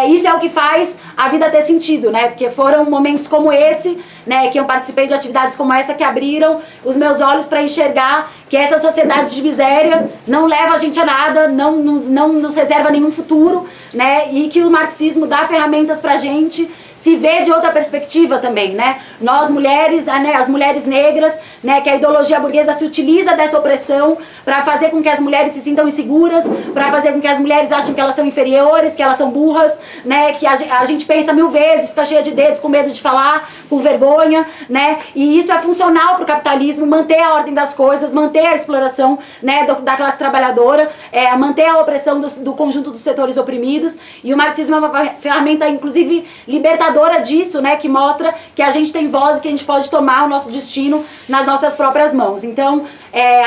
isso é o que faz a vida ter sentido, né, porque foram momentos como esse, né, que eu participei de atividades como essa que abriram os meus olhos para enxergar que essa sociedade de miséria não leva a gente a nada, não nos reserva nenhum futuro, né, e que o marxismo dá ferramentas pra gente se ver de outra perspectiva também, né? Nós mulheres, né, as mulheres negras, né, que a ideologia burguesa se utiliza dessa opressão para fazer com que as mulheres se sintam inseguras, para fazer com que as mulheres achem que elas são inferiores, que elas são burras, né, que a gente pensa 1000 vezes, fica cheia de dedos, com medo de falar, com vergonha, né? E isso é funcional para o capitalismo, manter a ordem das coisas, manter a exploração, né, da classe trabalhadora, manter a opressão do conjunto dos setores oprimidos. E o marxismo é uma ferramenta, inclusive, libertadora disso, né, que mostra que a gente tem voz e que a gente pode tomar o nosso destino nas nossas próprias mãos. Então,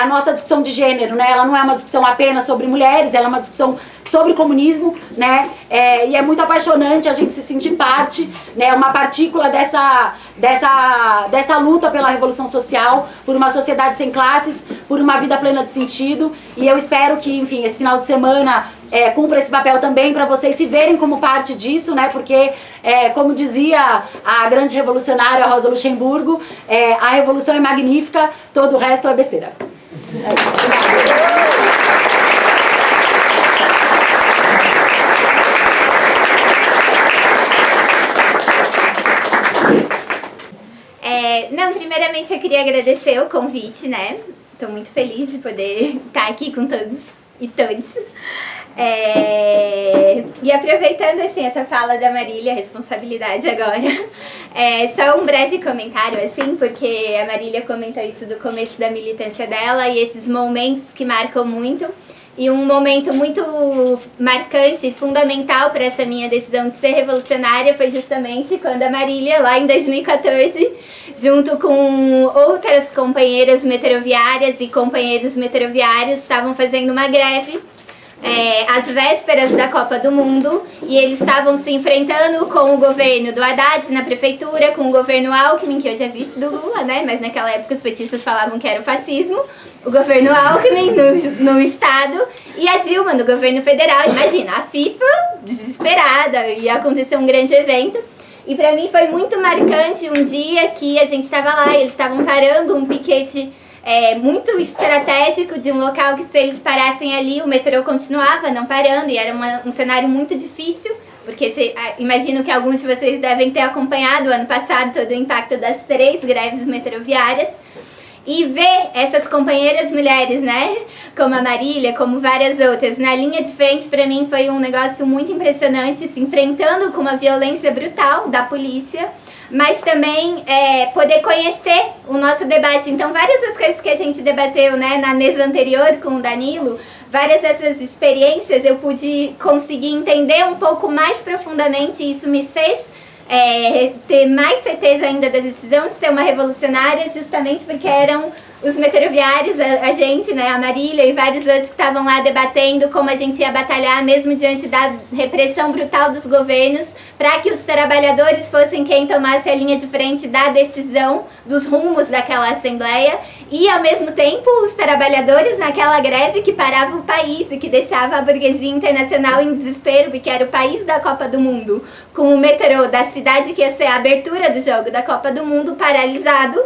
a nossa discussão de gênero, né, ela não é uma discussão apenas sobre mulheres, ela é uma discussão sobre comunismo, né, e é muito apaixonante a gente se sentir parte, né, uma partícula dessa luta pela revolução social, por uma sociedade sem classes, por uma vida plena de sentido. E eu espero que, enfim, esse final de semana cumpra esse papel também para vocês se verem como parte disso, né, porque, como dizia a grande revolucionária Rosa Luxemburgo, a revolução é magnífica, todo o resto é besteira. Não, primeiramente eu queria agradecer o convite, né? Estou muito feliz de poder estar aqui com todos e todas. E aproveitando assim essa fala da Marília, responsabilidade agora, só um breve comentário assim, porque a Marília comentou isso do começo da militância dela e esses momentos que marcam muito. E um momento muito marcante e fundamental para essa minha decisão de ser revolucionária foi justamente quando a Marília, lá em 2014, junto com outras companheiras metroviárias e companheiros metroviários, estavam fazendo uma greve às vésperas da Copa do Mundo, e eles estavam se enfrentando com o governo do Haddad na prefeitura, com o governo Alckmin, que eu já vi do Lula, né? Mas naquela época os petistas falavam que era o fascismo, o governo Alckmin no estado e a Dilma no governo federal. Imagina, a FIFA desesperada, ia acontecer um grande evento. E pra mim foi muito marcante um dia que a gente estava lá e eles estavam parando um piquete muito estratégico de um local que, se eles parassem ali, o metrô continuava não parando, e era um cenário muito difícil, porque imagino que alguns de vocês devem ter acompanhado ano passado todo o impacto das 3 greves metroviárias. E ver essas companheiras mulheres, né, como a Marília, como várias outras, na linha de frente, para mim foi um negócio muito impressionante, se enfrentando com uma violência brutal da polícia, mas também poder conhecer o nosso debate. Então, várias das coisas que a gente debateu, né, na mesa anterior com o Danilo, várias dessas experiências eu pude conseguir entender um pouco mais profundamente, e isso me fez ter mais certeza ainda da decisão de ser uma revolucionária, justamente porque eram os metroviários, a gente, né, a Marília e vários outros que estavam lá debatendo como a gente ia batalhar mesmo diante da repressão brutal dos governos, para que os trabalhadores fossem quem tomasse a linha de frente da decisão dos rumos daquela assembleia, e ao mesmo tempo os trabalhadores naquela greve que parava o país e que deixava a burguesia internacional em desespero, porque era o país da Copa do Mundo, com o metrô da cidade que ia ser a abertura do jogo da Copa do Mundo paralisado.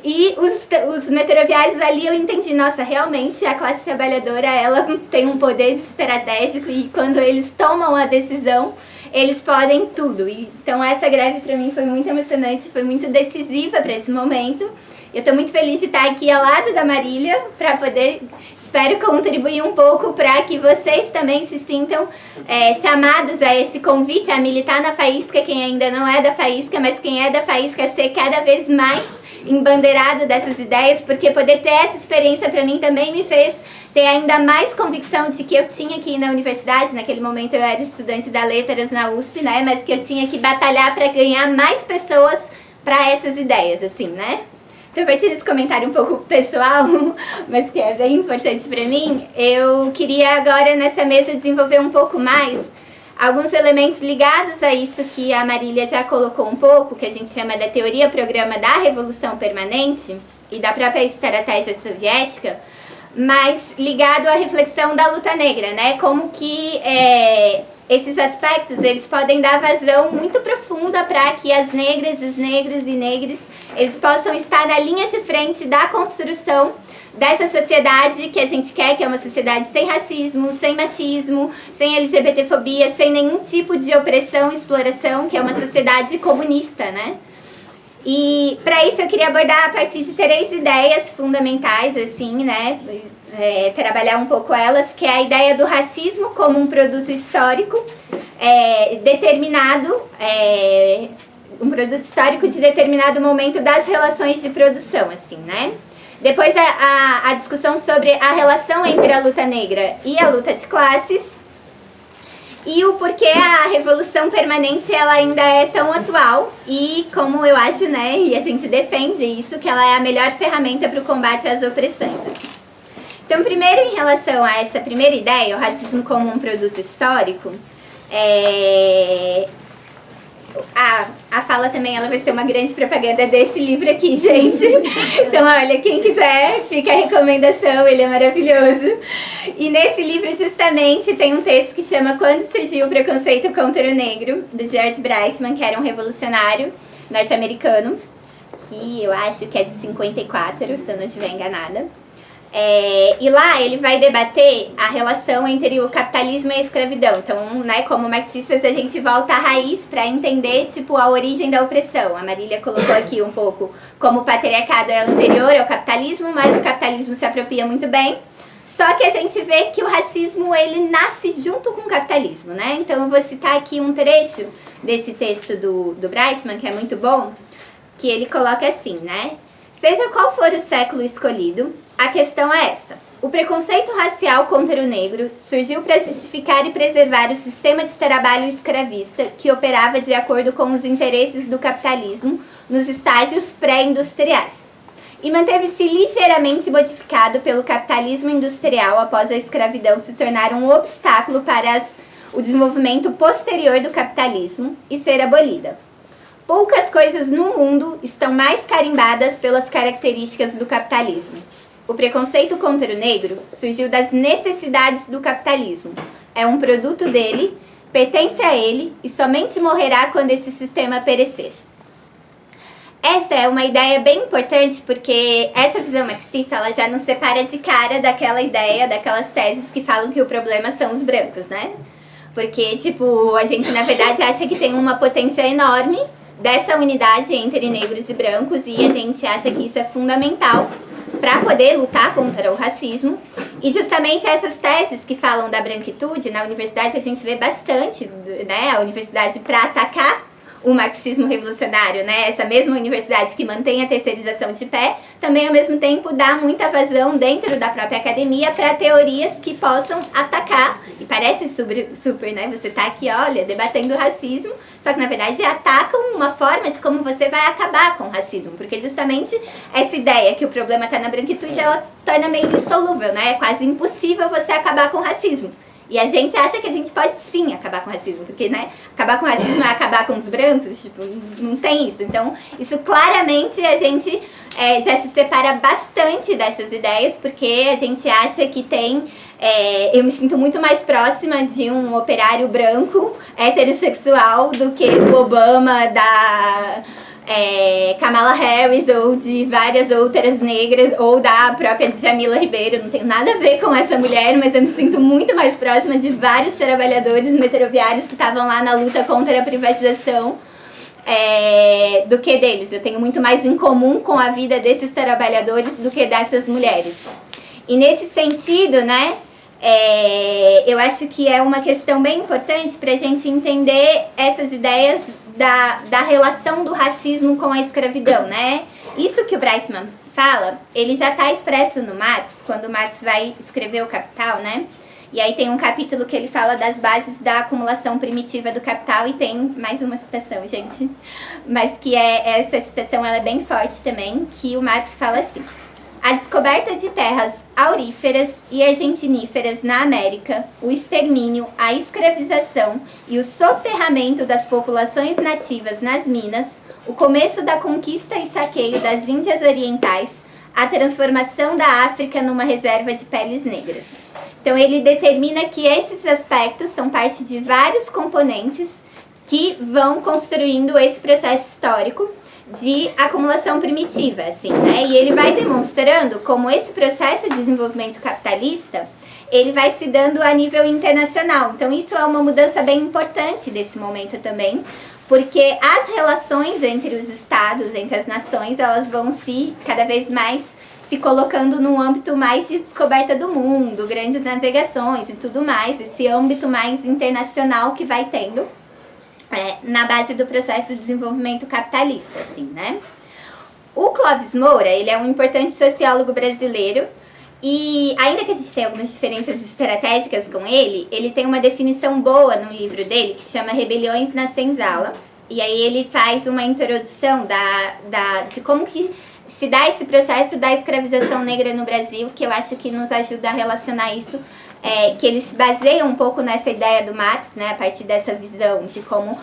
E os metroviários ali eu entendi, nossa, realmente a classe trabalhadora, ela tem um poder estratégico e quando eles tomam a decisão, eles podem tudo. Então essa greve para mim foi muito emocionante, foi muito decisiva para esse momento. Eu estou muito feliz de estar aqui ao lado da Marília para poder, espero contribuir um pouco para que vocês também se sintam chamados a esse convite a militar na Faísca, quem ainda não é da Faísca, mas quem é da Faísca ser cada vez mais embandeirado dessas ideias, porque poder ter essa experiência para mim também me fez ter ainda mais convicção de que eu tinha que ir na universidade. Naquele momento eu era estudante da Letras na USP, né? Mas que eu tinha que batalhar para ganhar mais pessoas para essas ideias, assim, né? Então, a partir desse comentário um pouco pessoal, mas que é bem importante para mim, eu queria agora nessa mesa desenvolver um pouco mais alguns elementos ligados a isso que a Marília já colocou um pouco, que a gente chama da teoria-programa da Revolução Permanente e da própria estratégia soviética, mas ligado à reflexão da luta negra, né? Como que esses aspectos eles podem dar vazão muito profunda para que as negras, os negros e negras eles possam estar na linha de frente da construção dessa sociedade que a gente quer, que é uma sociedade sem racismo, sem machismo, sem LGBTfobia, sem nenhum tipo de opressão e exploração, que é uma sociedade comunista, né? E para isso eu queria abordar a partir de 3 ideias fundamentais, assim, né? Trabalhar um pouco elas, que é a ideia do racismo como um produto histórico determinado, um produto histórico de determinado momento das relações de produção, assim, né? Depois a discussão sobre a relação entre a luta negra e a luta de classes e o porquê a Revolução Permanente ela ainda é tão atual e como eu acho, né, e a gente defende isso, que ela é a melhor ferramenta para o combate às opressões. Assim. Então, primeiro, em relação a essa primeira ideia, o racismo como um produto histórico, a fala também ela vai ser uma grande propaganda desse livro aqui, gente. Então, olha, quem quiser, fica a recomendação, ele é maravilhoso. E nesse livro, justamente, tem um texto que chama Quando Surgiu o Preconceito contra o Negro, do George Brightman, que era um revolucionário norte-americano, que eu acho que é de 54, se eu não estiver enganada. E lá ele vai debater a relação entre o capitalismo e a escravidão. Então, né, como marxistas, a gente volta à raiz para entender, tipo, a origem da opressão. A Marília colocou aqui um pouco como o patriarcado é anterior ao capitalismo, mas o capitalismo se apropria muito bem. Só que a gente vê que o racismo, ele nasce junto com o capitalismo, né? Então, eu vou citar aqui um trecho desse texto do Brightman, que é muito bom, que ele coloca assim, né? Seja qual for o século escolhido, a questão é essa. O preconceito racial contra o negro surgiu para justificar e preservar o sistema de trabalho escravista que operava de acordo com os interesses do capitalismo nos estágios pré-industriais. E manteve-se ligeiramente modificado pelo capitalismo industrial após a escravidão se tornar um obstáculo para o desenvolvimento posterior do capitalismo e ser abolida. Poucas coisas no mundo estão mais carimbadas pelas características do capitalismo. O preconceito contra o negro surgiu das necessidades do capitalismo. É um produto dele, pertence a ele e somente morrerá quando esse sistema perecer. Essa é uma ideia bem importante porque essa visão marxista ela já nos separa de cara daquela ideia, daquelas teses que falam que o problema são os brancos, né? Porque, tipo, a gente na verdade acha que tem uma potência enorme dessa unidade entre negros e brancos e a gente acha que isso é fundamental para poder lutar contra o racismo. E justamente essas teses que falam da branquitude, na universidade a gente vê bastante, né, a universidade para atacar o marxismo revolucionário, né, essa mesma universidade que mantém a terceirização de pé, também ao mesmo tempo dá muita vazão dentro da própria academia para teorias que possam atacar, e parece super, né, você tá aqui, olha, debatendo o racismo, só que na verdade atacam uma forma de como você vai acabar com o racismo, porque justamente essa ideia que o problema está na branquitude, ela torna meio insolúvel, né, é quase impossível você acabar com o racismo. E a gente acha que a gente pode sim acabar com o racismo, porque, né, acabar com o racismo é acabar com os brancos, tipo, não tem isso. Então, isso claramente a gente já se separa bastante dessas ideias, porque a gente acha que tem... eu me sinto muito mais próxima de um operário branco, heterossexual, do que o Obama Kamala Harris ou de várias outras negras, ou da própria Djamila Ribeiro. Não tenho nada a ver com essa mulher, mas eu me sinto muito mais próxima de vários trabalhadores metroviários que estavam lá na luta contra a privatização do que deles. Eu tenho muito mais em comum com a vida desses trabalhadores do que dessas mulheres. E nesse sentido, né, eu acho que é uma questão bem importante para a gente entender essas ideias da relação do racismo com a escravidão, né? Isso que o Breitman fala, ele já está expresso no Marx, quando Marx vai escrever o Capital, né? E aí tem um capítulo que ele fala das bases da acumulação primitiva do capital, e tem mais uma citação, gente, mas que essa citação ela é bem forte também, que o Marx fala assim: a descoberta de terras auríferas e argentiníferas na América, o extermínio, a escravização e o soterramento das populações nativas nas minas, o começo da conquista e saqueio das Índias Orientais, a transformação da África numa reserva de peles negras. Então ele determina que esses aspectos são parte de vários componentes que vão construindo esse processo histórico de acumulação primitiva, assim, né? E ele vai demonstrando como esse processo de desenvolvimento capitalista, ele vai se dando a nível internacional. Então isso é uma mudança bem importante desse momento também, porque as relações entre os estados, entre as nações, elas vão cada vez mais se colocando num âmbito mais de descoberta do mundo, grandes navegações e tudo mais, esse âmbito mais internacional que vai tendo na base do processo de desenvolvimento capitalista, assim, né? O Clóvis Moura, ele é um importante sociólogo brasileiro, e ainda que a gente tenha algumas diferenças estratégicas com ele tem uma definição boa no livro dele, que chama Rebeliões na Senzala, e aí ele faz uma introdução de como que se dá esse processo da escravização negra no Brasil, que eu acho que nos ajuda a relacionar isso, que eles se baseiam um pouco nessa ideia do Marx, né, a partir dessa visão de como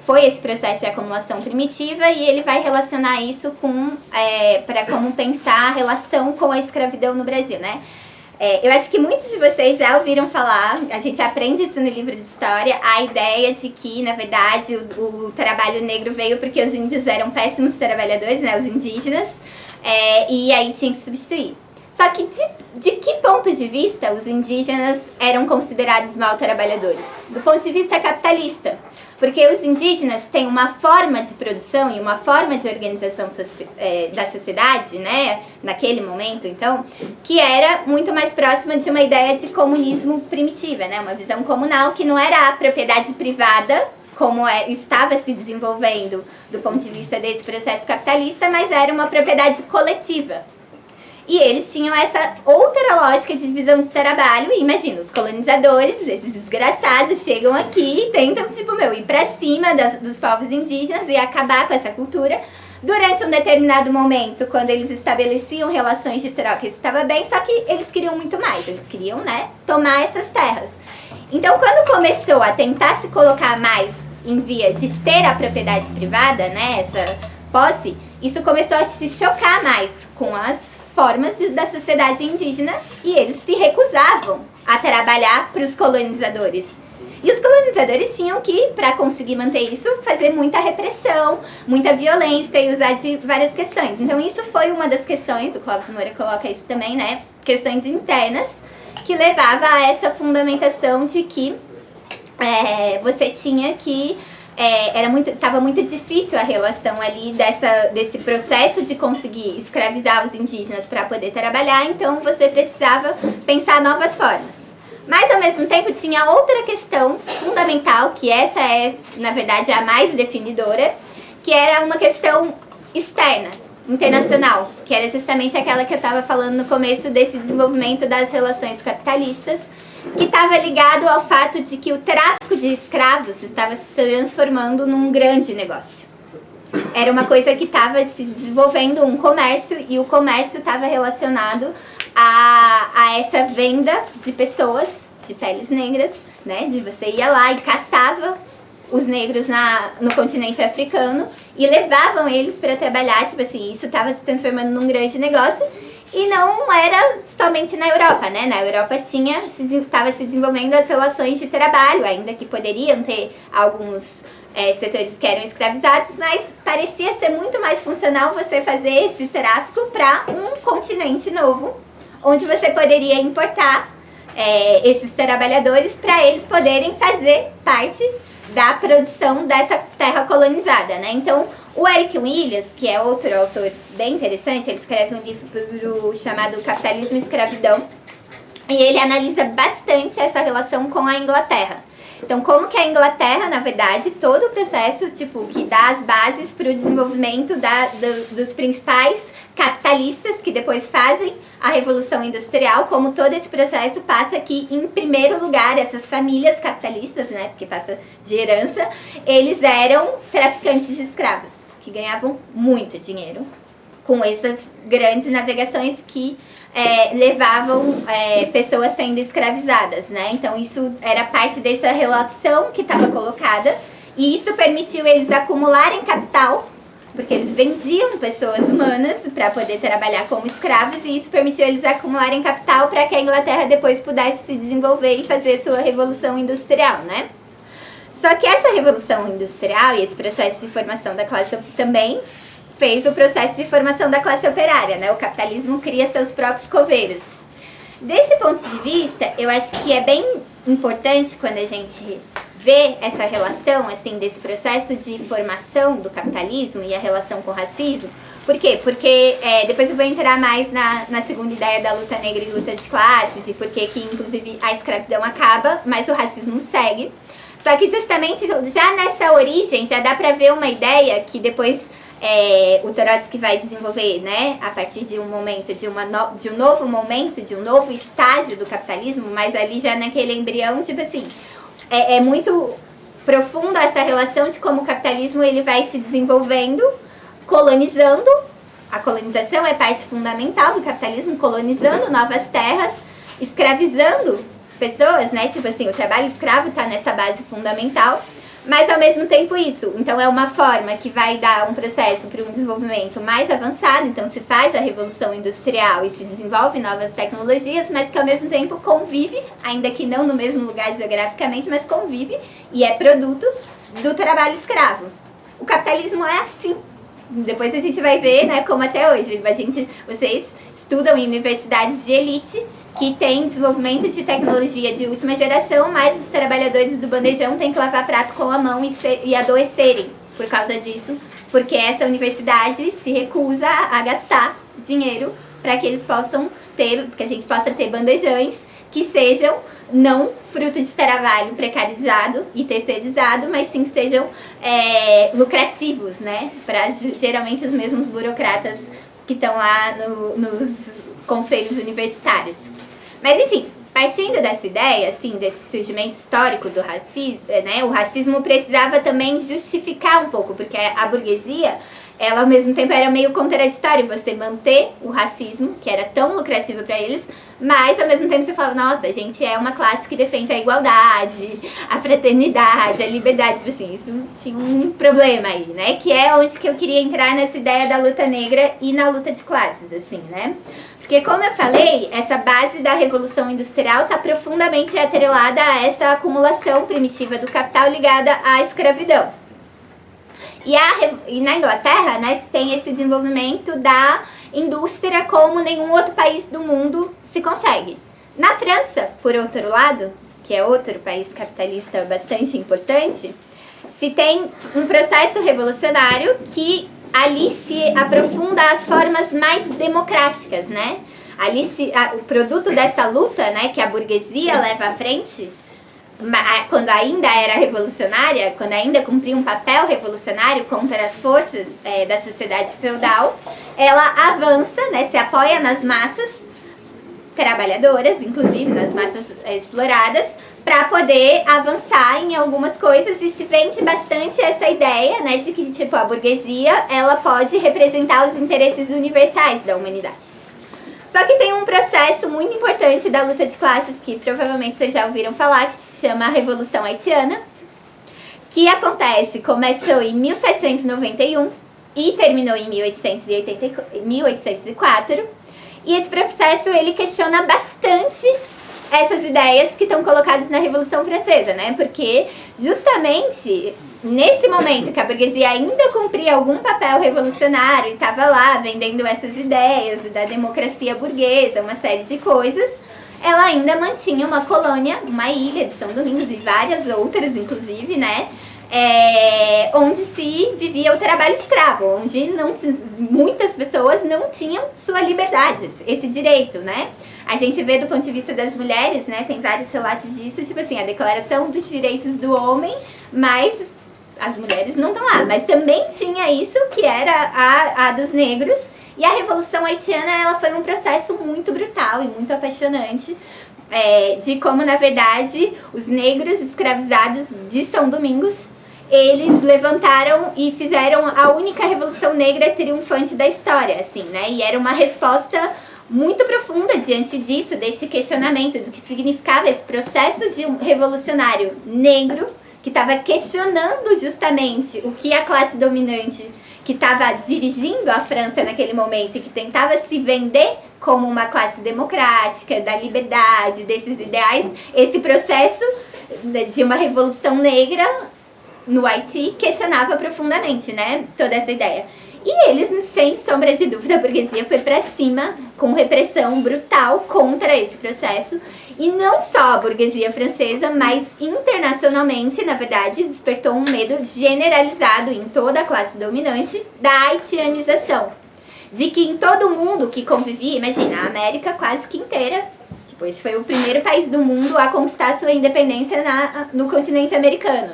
foi esse processo de acumulação primitiva, e ele vai relacionar isso para como pensar a relação com a escravidão no Brasil, né? Eu acho que muitos de vocês já ouviram falar, a gente aprende isso no livro de história, a ideia de que, na verdade, o trabalho negro veio porque os índios eram péssimos trabalhadores, né, os indígenas, e aí tinha que substituir. Só que de que ponto de vista os indígenas eram considerados mal trabalhadores? Do ponto de vista capitalista. Porque os indígenas têm uma forma de produção e uma forma de organização da sociedade, né, naquele momento, então, que era muito mais próxima de uma ideia de comunismo primitiva, né, uma visão comunal que não era a propriedade privada, como estava se desenvolvendo do ponto de vista desse processo capitalista, mas era uma propriedade coletiva. E eles tinham essa outra lógica de divisão de trabalho. E imagina, os colonizadores, esses desgraçados, chegam aqui e tentam, ir pra cima dos povos indígenas e acabar com essa cultura. Durante um determinado momento, quando eles estabeleciam relações de troca, isso estava bem, só que eles queriam muito mais. Eles queriam, tomar essas terras. Então, quando começou a tentar se colocar mais em via de ter a propriedade privada, essa posse, isso começou a se chocar mais com as formas da sociedade indígena, e eles se recusavam a trabalhar para os colonizadores. E os colonizadores tinham que, para conseguir manter isso, fazer muita repressão, muita violência e usar de várias questões. Então isso foi uma das questões, o Clóvis Moura coloca isso também, questões internas, que levava a essa fundamentação de que você tinha que estava muito difícil a relação ali desse processo de conseguir escravizar os indígenas para poder trabalhar, então você precisava pensar novas formas. Mas ao mesmo tempo tinha outra questão fundamental, que essa é, na verdade, a mais definidora, que era uma questão externa, internacional, que era justamente aquela que eu estava falando no começo desse desenvolvimento das relações capitalistas, que estava ligado ao fato de que o tráfico de escravos estava se transformando num grande negócio. Era uma coisa que estava se desenvolvendo um comércio, e o comércio estava relacionado a essa venda de pessoas de peles negras, de você ia lá e caçava os negros no continente africano e levavam eles para trabalhar, isso estava se transformando num grande negócio. E não era somente na Europa, Na Europa estava se desenvolvendo as relações de trabalho, ainda que poderiam ter alguns setores que eram escravizados, mas parecia ser muito mais funcional você fazer esse tráfico para um continente novo, onde você poderia importar esses trabalhadores para eles poderem fazer parte da produção dessa terra colonizada, né? Então, o Eric Williams, que é outro autor bem interessante, ele escreve um livro chamado Capitalismo e Escravidão, e ele analisa bastante essa relação com a Inglaterra. Então, como que a Inglaterra, na verdade, todo o processo, tipo, que dá as bases para o desenvolvimento dos principais capitalistas que depois fazem a Revolução Industrial, como todo esse processo passa que, em primeiro lugar, essas famílias capitalistas, né, porque passa de herança, eles eram traficantes de escravos, que ganhavam muito dinheiro com essas grandes navegações que levavam pessoas sendo escravizadas, né? Então isso era parte dessa relação que estava colocada e isso permitiu eles acumularem capital, porque eles vendiam pessoas humanas para poder trabalhar como escravos e isso permitiu eles acumularem capital para que a Inglaterra depois pudesse se desenvolver e fazer sua revolução industrial, né? Só que essa revolução industrial e esse processo de formação da classe também fez o processo de formação da classe operária, né? O capitalismo cria seus próprios coveiros. Desse ponto de vista, eu acho que é bem importante quando a gente vê essa relação, assim, desse processo de formação do capitalismo e a relação com o racismo. Por quê? Porque depois eu vou entrar mais na segunda ideia da luta negra e luta de classes e porque que, inclusive, a escravidão acaba, mas o racismo segue. Só que justamente já nessa origem já dá pra ver uma ideia que depois o Trotsky vai desenvolver, né, a partir de um momento, de um novo momento, de um novo estágio do capitalismo, mas ali já naquele embrião, tipo assim, é muito profundo essa relação de como o capitalismo ele vai se desenvolvendo, colonizando, a colonização é parte fundamental do capitalismo, colonizando novas terras, escravizando pessoas, né, tipo assim, o trabalho escravo está nessa base fundamental, mas ao mesmo tempo isso, então é uma forma que vai dar um processo para um desenvolvimento mais avançado, então se faz a revolução industrial e se desenvolve novas tecnologias, mas que ao mesmo tempo convive, ainda que não no mesmo lugar geograficamente, mas convive e é produto do trabalho escravo. O capitalismo é assim, depois a gente vai ver, né, como até hoje, vocês estudam em universidades de elite, que tem desenvolvimento de tecnologia de última geração, mas os trabalhadores do bandejão têm que lavar prato com a mão e adoecerem por causa disso, porque essa universidade se recusa a gastar dinheiro para que eles possam ter, que a gente possa ter bandejões que sejam não fruto de trabalho precarizado e terceirizado, mas sim que sejam lucrativos, né, para geralmente os mesmos burocratas que estão lá nos conselhos universitários. Mas enfim, partindo dessa ideia, assim, desse surgimento histórico do racismo, né, o racismo precisava também justificar um pouco, porque a burguesia, ela ao mesmo tempo era meio contraditório você manter o racismo, que era tão lucrativo para eles, mas ao mesmo tempo você fala, nossa, a gente é uma classe que defende a igualdade, a fraternidade, a liberdade, tipo assim, isso tinha um problema aí, né, que é onde que eu queria entrar nessa ideia da luta negra e na luta de classes, assim, né. Porque, como eu falei, essa base da Revolução Industrial está profundamente atrelada a essa acumulação primitiva do capital ligada à escravidão. E na Inglaterra, né, se tem esse desenvolvimento da indústria como nenhum outro país do mundo se consegue. Na França, por outro lado, que é outro país capitalista bastante importante, se tem um processo revolucionário que ali se aprofunda as formas mais democráticas, né? Ali o produto dessa luta, né, que a burguesia leva à frente, quando ainda era revolucionária, quando ainda cumpria um papel revolucionário contra as forças da sociedade feudal, ela avança, né, se apoia nas massas trabalhadoras, inclusive nas massas exploradas, para poder avançar em algumas coisas e se vende bastante essa ideia, né, de que tipo, a burguesia ela pode representar os interesses universais da humanidade. Só que tem um processo muito importante da luta de classes, que provavelmente vocês já ouviram falar, que se chama a Revolução Haitiana, que começou em 1791 e terminou em 1804. E esse processo ele questiona bastante essas ideias que estão colocadas na Revolução Francesa, né? Porque justamente nesse momento que a burguesia ainda cumpria algum papel revolucionário e estava lá vendendo essas ideias da democracia burguesa, uma série de coisas, ela ainda mantinha uma colônia, uma ilha de São Domingos e várias outras, inclusive, né? Onde se vivia o trabalho escravo, onde muitas pessoas não tinham sua liberdade, esse direito, né? A gente vê do ponto de vista das mulheres, né? Tem vários relatos disso, tipo assim, a Declaração dos Direitos do Homem, mas as mulheres não estão lá. Mas também tinha isso, que era a dos negros. E a Revolução Haitiana, ela foi um processo muito brutal e muito apaixonante, de como, na verdade, os negros escravizados de São Domingos, eles levantaram e fizeram a única revolução negra triunfante da história, assim, né? E era uma resposta muito profunda diante disso, deste questionamento do que significava esse processo de um revolucionário negro que estava questionando justamente o que a classe dominante que estava dirigindo a França naquele momento e que tentava se vender como uma classe democrática, da liberdade, desses ideais, esse processo de uma revolução negra no Haiti questionava profundamente, né, toda essa ideia. E eles, sem sombra de dúvida, a burguesia foi para cima com repressão brutal contra esse processo. E não só a burguesia francesa, mas internacionalmente, na verdade, despertou um medo generalizado em toda a classe dominante da haitianização. De que em todo mundo que convivia, imagina, a América quase que inteira, tipo, esse foi o primeiro país do mundo a conquistar sua independência no continente americano.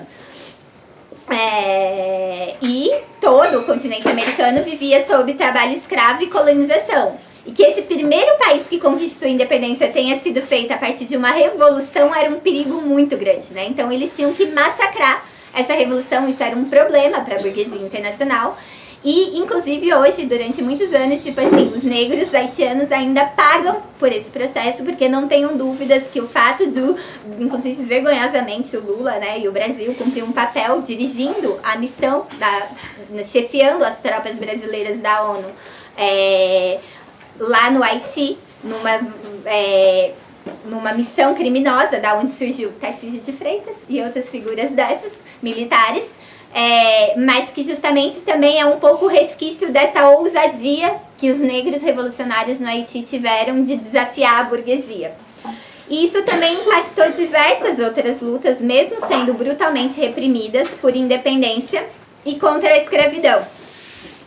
E todo o continente americano vivia sob trabalho escravo e colonização. E que esse primeiro país que conquistou a independência tenha sido feito a partir de uma revolução era um perigo muito grande, né? Então eles tinham que massacrar essa revolução, isso era um problema para a burguesia internacional. E, inclusive, hoje, durante muitos anos, tipo assim, os negros haitianos ainda pagam por esse processo, porque não tenham dúvidas que o fato inclusive, vergonhosamente, o Lula, né, e o Brasil cumpriu um papel dirigindo a missão, chefiando as tropas brasileiras da ONU lá no Haiti, numa missão criminosa, da onde surgiu Tarcísio de Freitas e outras figuras dessas, militares, mas que justamente também é um pouco resquício dessa ousadia que os negros revolucionários no Haiti tiveram de desafiar a burguesia. E isso também impactou diversas outras lutas, mesmo sendo brutalmente reprimidas por independência e contra a escravidão.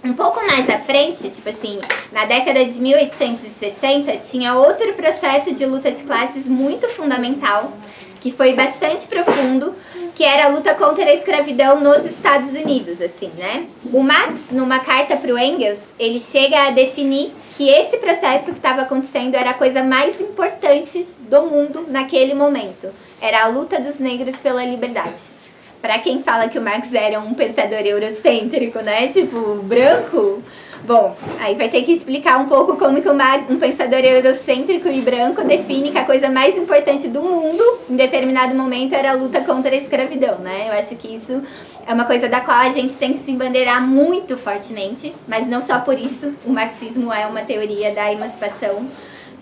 Um pouco mais à frente, tipo assim, na década de 1860, tinha outro processo de luta de classes muito fundamental, que foi bastante profundo, que era a luta contra a escravidão nos Estados Unidos, assim, né? O Marx, numa carta para o Engels, ele chega a definir que esse processo que estava acontecendo era a coisa mais importante do mundo naquele momento. Era a luta dos negros pela liberdade. Para quem fala que o Marx era um pensador eurocêntrico, né? Tipo, branco. Bom, aí vai ter que explicar um pouco como que um pensador eurocêntrico e branco define que a coisa mais importante do mundo, em determinado momento, era a luta contra a escravidão, né? Eu acho que isso é uma coisa da qual a gente tem que se embandeirar muito fortemente, mas não só por isso. O marxismo é uma teoria da emancipação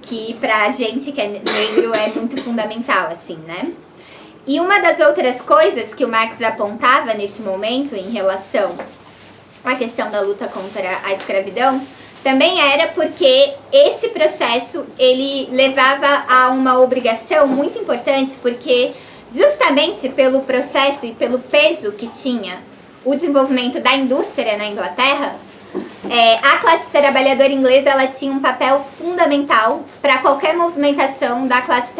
que, pra gente que é negro, é muito fundamental, assim, né? E uma das outras coisas que o Marx apontava nesse momento em relação à questão da luta contra a escravidão também era porque esse processo ele levava a uma obrigação muito importante, porque justamente pelo processo e pelo peso que tinha o desenvolvimento da indústria na Inglaterra, a classe trabalhadora inglesa ela tinha um papel fundamental para qualquer movimentação da classe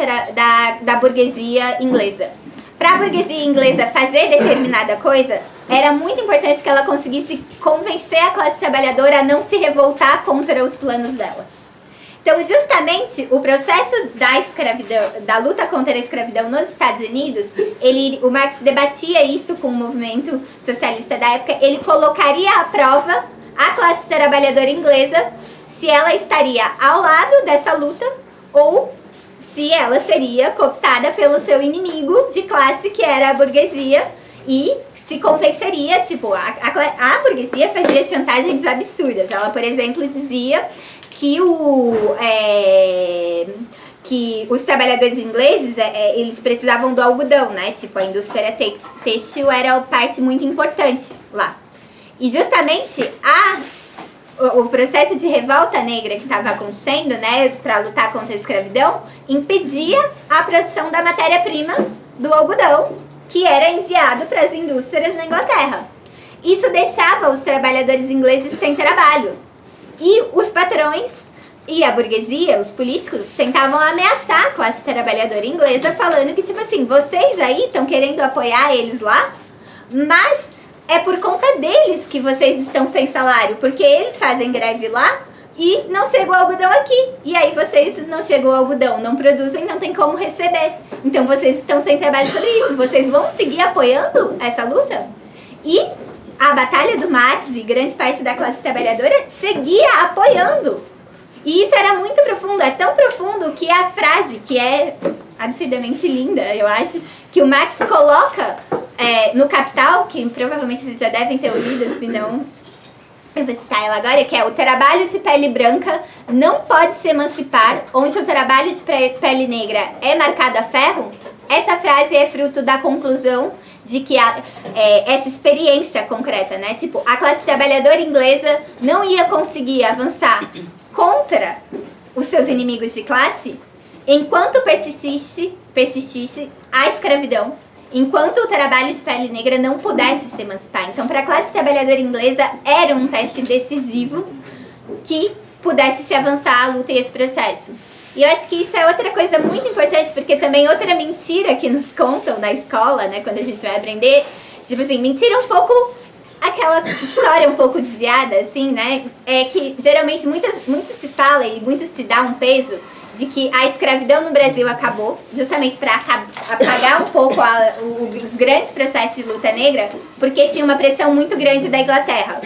da burguesia inglesa. Para a burguesia inglesa fazer determinada coisa, era muito importante que ela conseguisse convencer a classe trabalhadora a não se revoltar contra os planos dela. Então, justamente, o processo da escravidão, da luta contra a escravidão nos Estados Unidos, o Marx debatia isso com o movimento socialista da época, ele colocaria à prova a classe trabalhadora inglesa se ela estaria ao lado dessa luta ou se ela seria cooptada pelo seu inimigo de classe, que era a burguesia, e se convenceria, tipo, a burguesia fazia chantagens absurdas. Ela, por exemplo, dizia que que os trabalhadores ingleses, eles precisavam do algodão, né? Tipo, a indústria têxtil era parte muito importante lá. E justamente o processo de revolta negra que estava acontecendo, né, para lutar contra a escravidão, impedia a produção da matéria-prima do algodão, que era enviado para as indústrias na Inglaterra. Isso deixava os trabalhadores ingleses sem trabalho. E os patrões e a burguesia, os políticos, tentavam ameaçar a classe trabalhadora inglesa, falando que, tipo assim, vocês aí estão querendo apoiar eles lá, mas é por conta deles que vocês estão sem salário, porque eles fazem greve lá e não chega o algodão aqui. E aí vocês não chegou o algodão, não produzem, não tem como receber. Então vocês estão sem trabalho sobre isso. Vocês vão seguir apoiando essa luta? E a Batalha do Marx e grande parte da classe trabalhadora seguia apoiando. E isso era muito profundo, é tão profundo que a frase, que é absurdamente linda, eu acho, que o Marx coloca no Capital, que provavelmente vocês já devem ter ouvido, senão eu vou citar ela agora, que é: o trabalho de pele branca não pode se emancipar, onde o trabalho de pele negra é marcado a ferro. Essa frase é fruto da conclusão de que essa experiência concreta, né? Tipo, a classe trabalhadora inglesa não ia conseguir avançar contra os seus inimigos de classe enquanto persistisse a escravidão, enquanto o trabalho de pele negra não pudesse se emancipar. Então, para a classe trabalhadora inglesa, era um teste decisivo que pudesse se avançar a luta e esse processo. E eu acho que isso é outra coisa muito importante, porque também outra mentira que nos contam na escola, né, quando a gente vai aprender, tipo assim, mentira um pouco, aquela história um pouco desviada, assim, né, é que geralmente muito se fala e muito se dá um peso de que a escravidão no Brasil acabou, justamente para apagar um pouco os grandes processos de luta negra, porque tinha uma pressão muito grande da Inglaterra.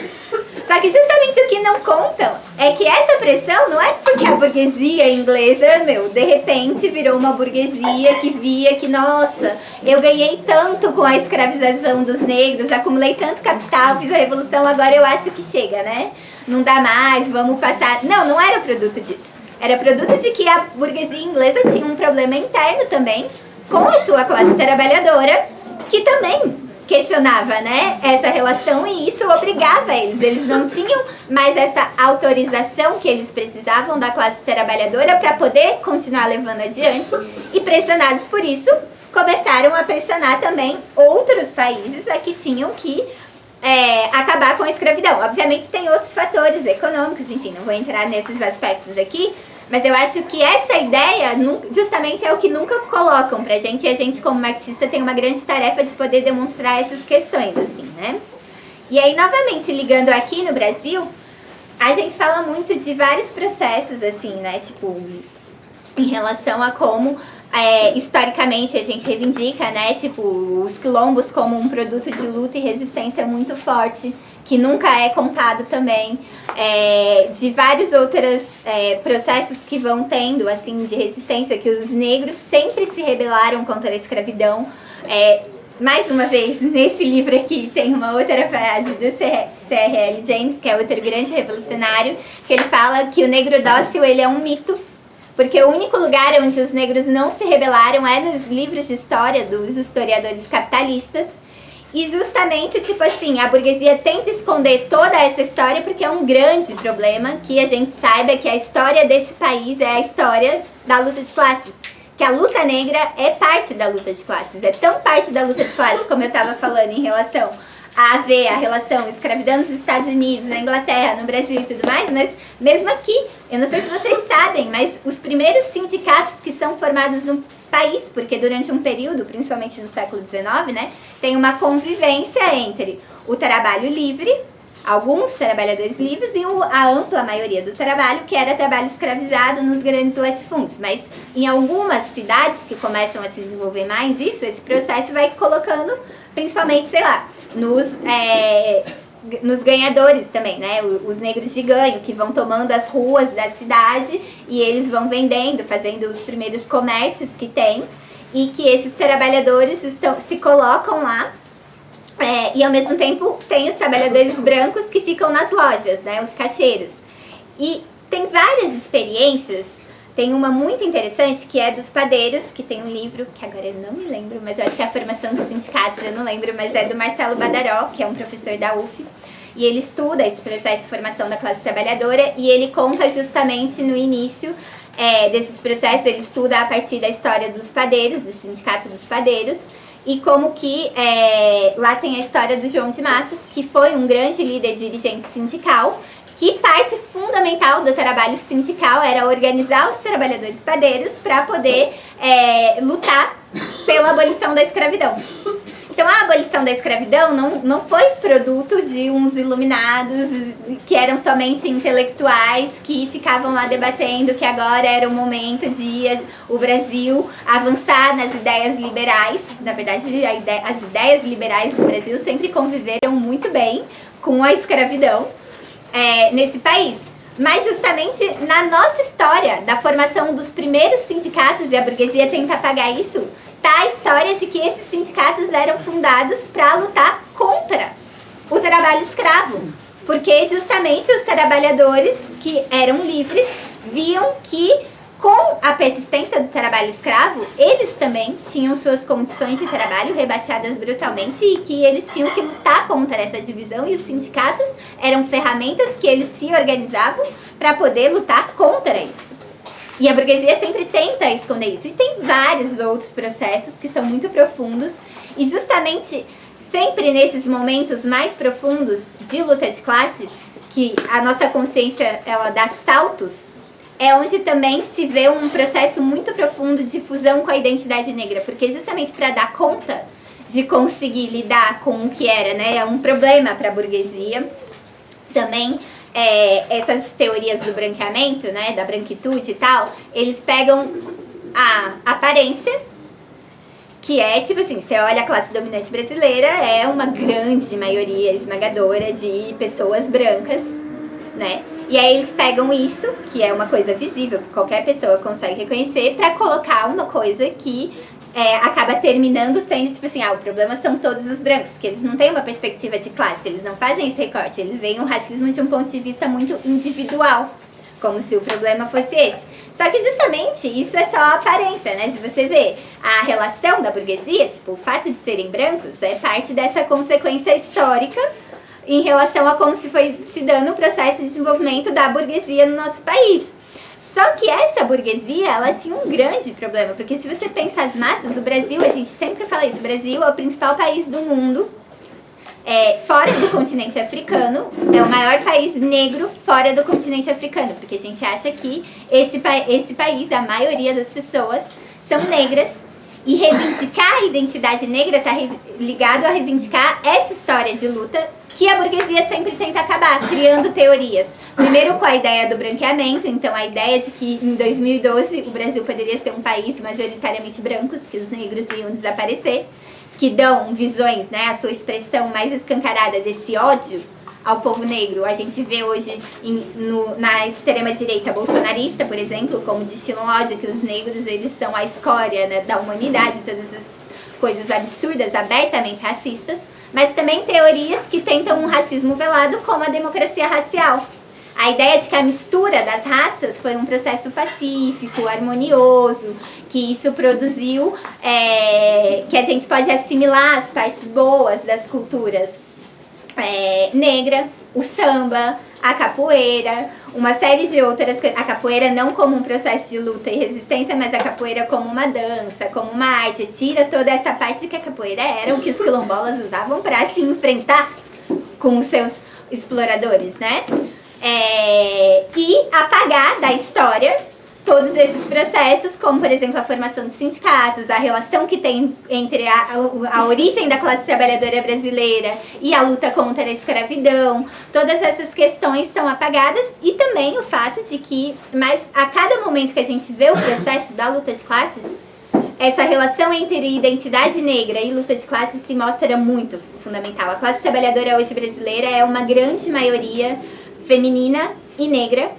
Só que justamente o que não contam é que essa pressão não é porque a burguesia inglesa, de repente virou uma burguesia que via que, nossa, eu ganhei tanto com a escravização dos negros, acumulei tanto capital, fiz a revolução, agora eu acho que chega, né? Não dá mais, vamos passar... Não era produto disso. Era produto de que a burguesia inglesa tinha um problema interno também com a sua classe trabalhadora, que também questionava, né, essa relação, e isso obrigava eles. Eles não tinham mais essa autorização que eles precisavam da classe trabalhadora para poder continuar levando adiante, e pressionados por isso, começaram a pressionar também outros países a que tinham que acabar com a escravidão. Obviamente tem outros fatores econômicos, enfim, não vou entrar nesses aspectos aqui, mas eu acho que essa ideia justamente é o que nunca colocam pra gente, e a gente, como marxista, tem uma grande tarefa de poder demonstrar essas questões, assim, né? E aí, novamente, ligando aqui no Brasil, a gente fala muito de vários processos, assim, né? Tipo, em relação a como, historicamente, a gente reivindica, né? Tipo, os quilombos como um produto de luta e resistência muito forte, que nunca é contado também, de vários outros processos que vão tendo, assim, de resistência, que os negros sempre se rebelaram contra a escravidão. Mais uma vez, nesse livro aqui tem uma outra frase do C.R.L. James, que é outro grande revolucionário, que ele fala que o negro dócil, ele é um mito, porque o único lugar onde os negros não se rebelaram é nos livros de história dos historiadores capitalistas. E justamente, tipo assim, a burguesia tenta esconder toda essa história porque é um grande problema que a gente saiba que a história desse país é a história da luta de classes. Que a luta negra é parte da luta de classes. É tão parte da luta de classes, como eu estava falando, em relação a ver a relação escravidão nos Estados Unidos, na Inglaterra, no Brasil e tudo mais, mas mesmo aqui, eu não sei se vocês sabem, mas os primeiros sindicatos que são formados no país, porque durante um período, principalmente no século XIX, né, tem uma convivência entre o trabalho livre, alguns trabalhadores livres, e a ampla maioria do trabalho, que era trabalho escravizado nos grandes latifúndios. Mas em algumas cidades que começam a se desenvolver mais isso, esse processo vai colocando, principalmente, sei lá, nos ganhadores também, né? Os negros de ganho, que vão tomando as ruas da cidade e eles vão vendendo, fazendo os primeiros comércios que tem, e que esses trabalhadores se colocam lá. E ao mesmo tempo tem os trabalhadores brancos que ficam nas lojas, né? Os caixeiros. E tem várias experiências Tem uma muito interessante que é dos padeiros, que tem um livro, que agora eu não me lembro, mas eu acho que é a formação dos sindicatos, eu não lembro, mas é do Marcelo Badaró, que é um professor da UF. E ele estuda esse processo de formação da classe trabalhadora e ele conta justamente no início desses processos, ele estuda a partir da história dos padeiros, do sindicato dos padeiros, e como que lá tem a história do João de Matos, que foi um grande líder dirigente sindical, que parte fundamental do trabalho sindical era organizar os trabalhadores padeiros para poder lutar pela abolição da escravidão. Então, a abolição da escravidão não foi produto de uns iluminados que eram somente intelectuais que ficavam lá debatendo que agora era o momento de o Brasil avançar nas ideias liberais. Na verdade, as ideias liberais do Brasil sempre conviveram muito bem com a escravidão nesse país. Mas justamente na nossa história da formação dos primeiros sindicatos, e a burguesia tenta apagar isso, tá a história de que esses sindicatos eram fundados para lutar contra o trabalho escravo. Porque justamente os trabalhadores que eram livres viam que com a persistência do trabalho escravo, eles também tinham suas condições de trabalho rebaixadas brutalmente e que eles tinham que lutar contra essa divisão, e os sindicatos eram ferramentas que eles se organizavam para poder lutar contra isso. E a burguesia sempre tenta esconder isso. E tem vários outros processos que são muito profundos. E justamente sempre nesses momentos mais profundos de luta de classes, que a nossa consciência ela dá saltos, é onde também se vê um processo muito profundo de fusão com a identidade negra. Porque justamente para dar conta de conseguir lidar com o que era, né, um problema para a burguesia, também essas teorias do branqueamento, né, da branquitude e tal, eles pegam a aparência, que é tipo assim, você olha a classe dominante brasileira, é uma grande maioria esmagadora de pessoas brancas, né? E aí eles pegam isso, que é uma coisa visível, que qualquer pessoa consegue reconhecer, para colocar uma coisa que acaba terminando sendo tipo assim, o problema são todos os brancos, porque eles não têm uma perspectiva de classe, eles não fazem esse recorte, eles veem o racismo de um ponto de vista muito individual, como se o problema fosse esse. Só que justamente isso é só a aparência, né? Se você vê a relação da burguesia, tipo, o fato de serem brancos é parte dessa consequência histórica em relação a como se foi se dando o processo de desenvolvimento da burguesia no nosso país. Só que essa burguesia, ela tinha um grande problema, porque se você pensar as massas, o Brasil, a gente sempre fala isso, o Brasil é o principal país do mundo, fora do continente africano, é o maior país negro fora do continente africano, porque a gente acha que esse país, a maioria das pessoas, são negras, e reivindicar a identidade negra está ligado a reivindicar essa história de luta que a burguesia sempre tenta acabar, criando teorias. Primeiro com a ideia do branqueamento, então a ideia de que em 2012 o Brasil poderia ser um país majoritariamente brancos, que os negros iam desaparecer, que dão visões, né, a sua expressão mais escancarada desse ódio ao povo negro. A gente vê hoje na extrema-direita bolsonarista, por exemplo, como destilam ódio, que os negros eles são a escória, né, da humanidade, todas essas coisas absurdas, abertamente racistas, mas também teorias que tentam um racismo velado, como a democracia racial. A ideia de que a mistura das raças foi um processo pacífico, harmonioso, que isso produziu, que a gente pode assimilar as partes boas das culturas negra, o samba, a capoeira, uma série de outras coisas. A capoeira não como um processo de luta e resistência, mas a capoeira como uma dança, como uma arte. Tira toda essa parte de que a capoeira era o que os quilombolas usavam para se enfrentar com os seus exploradores, né? E apagar da história todos esses processos, como, por exemplo, a formação dos sindicatos, a relação que tem entre a origem da classe trabalhadora brasileira e a luta contra a escravidão. Todas essas questões são apagadas, e também o fato de que, mas a cada momento que a gente vê o processo da luta de classes, essa relação entre identidade negra e luta de classes se mostra muito fundamental. A classe trabalhadora hoje brasileira é uma grande maioria feminina e negra.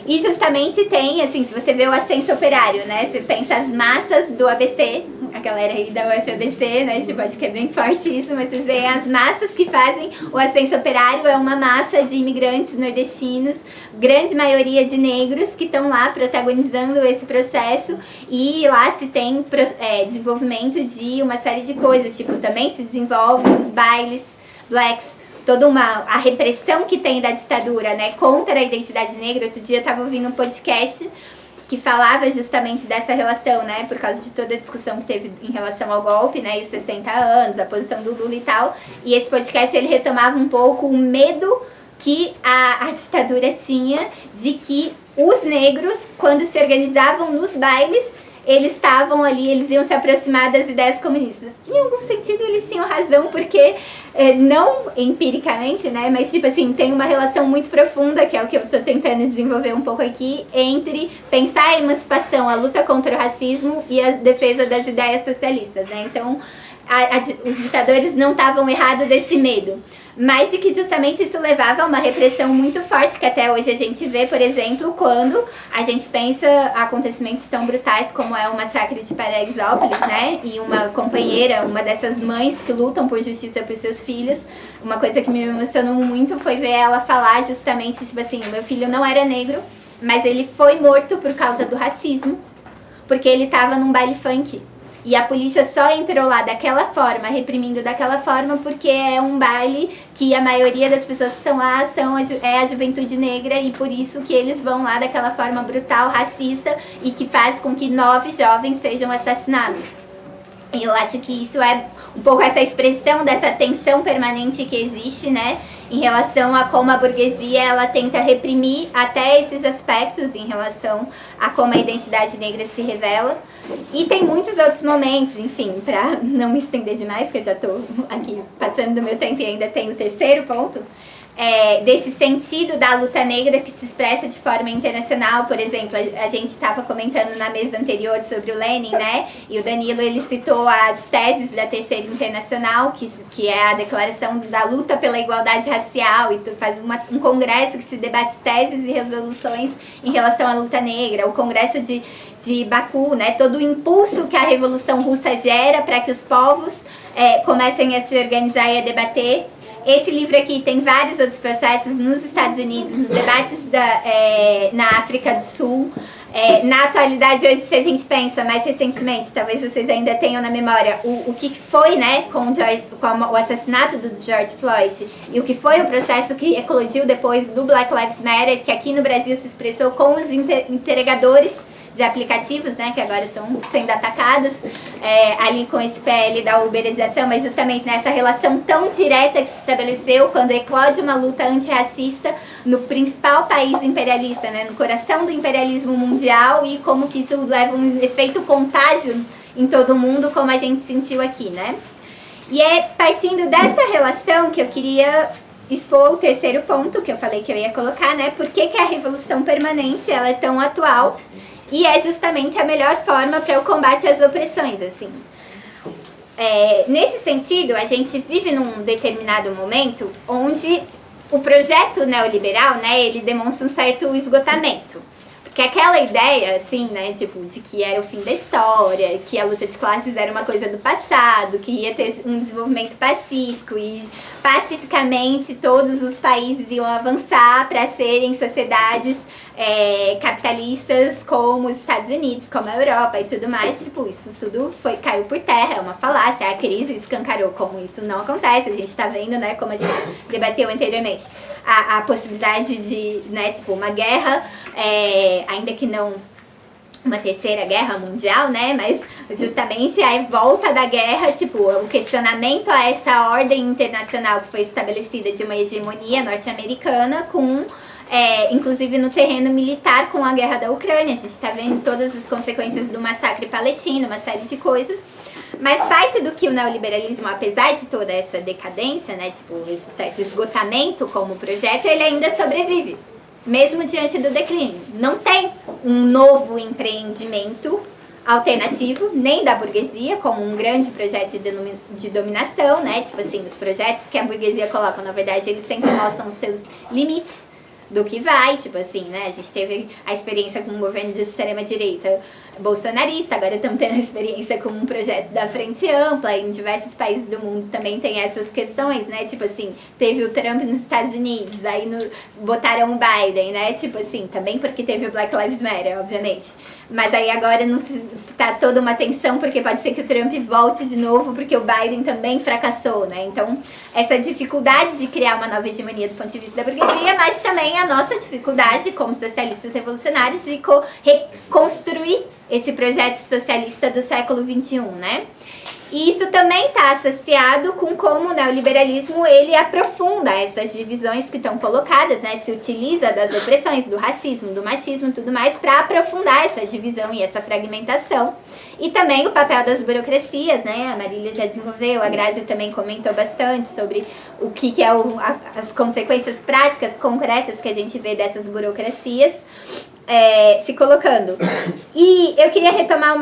E justamente tem, assim, se você vê o ascenso operário, né? Você pensa as massas do ABC, a galera aí da UFABC, né? Tipo, acho que é bem forte isso, mas vocês veem as massas que fazem o ascenso operário, é uma massa de imigrantes nordestinos, grande maioria de negros que estão lá protagonizando esse processo, e lá se tem desenvolvimento de uma série de coisas, tipo, também se desenvolve os bailes blacks, toda a repressão que tem da ditadura, né, contra a identidade negra. Outro dia eu estava ouvindo um podcast que falava justamente dessa relação, né, por causa de toda a discussão que teve em relação ao golpe, né, e os 60 anos, a posição do Lula e tal, e esse podcast ele retomava um pouco o medo que a ditadura tinha de que os negros, quando se organizavam nos bailes, eles estavam ali, eles iam se aproximar das ideias comunistas. Em algum sentido, eles tinham razão, porque, não empiricamente, né, mas, tipo assim, tem uma relação muito profunda, que é o que eu estou tentando desenvolver um pouco aqui, entre pensar a emancipação, a luta contra o racismo e a defesa das ideias socialistas, né? Então, os ditadores não estavam errados desse medo, mas de que justamente isso levava a uma repressão muito forte, que até hoje a gente vê, por exemplo, quando a gente pensa acontecimentos tão brutais como é o massacre de Paraisópolis, né? E uma companheira, uma dessas mães que lutam por justiça por seus filhos, uma coisa que me emocionou muito foi ver ela falar justamente, tipo assim, meu filho não era negro, mas ele foi morto por causa do racismo, porque ele estava num baile funk. E a polícia só entrou lá daquela forma, reprimindo daquela forma, porque é um baile que a maioria das pessoas que estão lá é a juventude negra, e por isso que eles vão lá daquela forma brutal, racista, e que faz com que 9 jovens sejam assassinados. E eu acho que isso é um pouco essa expressão dessa tensão permanente que existe, né, em relação a como a burguesia ela tenta reprimir até esses aspectos em relação a como a identidade negra se revela. E tem muitos outros momentos, enfim, para não me estender demais, que eu já estou aqui passando do meu tempo e ainda tenho o terceiro ponto, desse sentido da luta negra que se expressa de forma internacional. Por exemplo, a gente estava comentando na mesa anterior sobre o Lenin, né? E o Danilo, ele citou as teses da Terceira Internacional, que é a declaração da luta pela igualdade racial, e faz um congresso que se debate teses e resoluções em relação à luta negra. O congresso de Baku, né? Todo o impulso que a Revolução Russa gera para que os povos comecem a se organizar e a debater. Esse livro aqui tem vários outros processos nos Estados Unidos, nos debates na África do Sul. Na atualidade, hoje, se a gente pensa mais recentemente, talvez vocês ainda tenham na memória o que foi, né, com o assassinato do George Floyd, e o que foi o processo que eclodiu depois do Black Lives Matter, que aqui no Brasil se expressou com os entregadores de aplicativos, né, que agora estão sendo atacados, ali com esse PL da uberização, mas justamente nessa relação tão direta que se estabeleceu quando eclode uma luta antirracista no principal país imperialista, né, no coração do imperialismo mundial, e como que isso leva um efeito contágio em todo o mundo, como a gente sentiu aqui, né. E é partindo dessa relação que eu queria expor o terceiro ponto que eu falei que eu ia colocar, né, por que a revolução permanente ela é tão atual. E é justamente a melhor forma para o combate às opressões, assim. Nesse sentido, a gente vive num determinado momento onde o projeto neoliberal, né, ele demonstra um certo esgotamento. Porque aquela ideia, assim, né, tipo, de que era o fim da história, que a luta de classes era uma coisa do passado, que ia ter um desenvolvimento pacífico e pacificamente todos os países iam avançar para serem sociedades capitalistas como os Estados Unidos, como a Europa e tudo mais. Tipo, isso tudo caiu por terra, é uma falácia. A crise escancarou como isso não acontece. A gente está vendo, né, como a gente debateu anteriormente, a possibilidade de, né, tipo, uma guerra, ainda que não uma terceira guerra mundial, né, mas justamente a volta da guerra, tipo, o questionamento a essa ordem internacional que foi estabelecida de uma hegemonia norte-americana com inclusive no terreno militar, com a guerra da Ucrânia. A gente está vendo todas as consequências do massacre palestino, uma série de coisas. Mas parte do que o neoliberalismo, apesar de toda essa decadência, né, tipo, esse certo esgotamento como projeto, ele ainda sobrevive, mesmo diante do declínio. Não tem um novo empreendimento alternativo, nem da burguesia, como um grande projeto de dominação, né? Tipo assim, os projetos que a burguesia coloca, na verdade, eles sempre mostram os seus limites, do que vai, tipo assim, né? A gente teve a experiência com um governo de extrema-direita bolsonarista, agora estamos tendo a experiência com um projeto da Frente Ampla, em diversos países do mundo também tem essas questões, né? Tipo assim, teve o Trump nos Estados Unidos, aí botaram o Biden, né? Tipo assim, também porque teve o Black Lives Matter, obviamente. Mas aí agora não tá toda uma tensão, porque pode ser que o Trump volte de novo, porque o Biden também fracassou, né? Então, essa dificuldade de criar uma nova hegemonia do ponto de vista da burguesia, mas também a nossa dificuldade, como socialistas revolucionários, de reconstruir esse projeto socialista do século XXI, né? E isso também está associado com como o neoliberalismo ele aprofunda essas divisões que estão colocadas, né? Se utiliza das opressões, do racismo, do machismo e tudo mais para aprofundar essa divisão e essa fragmentação. E também o papel das burocracias, né? A Marília já desenvolveu, a Grazi também comentou bastante sobre o que é as consequências práticas, concretas que a gente vê dessas burocracias se colocando. E eu queria retomar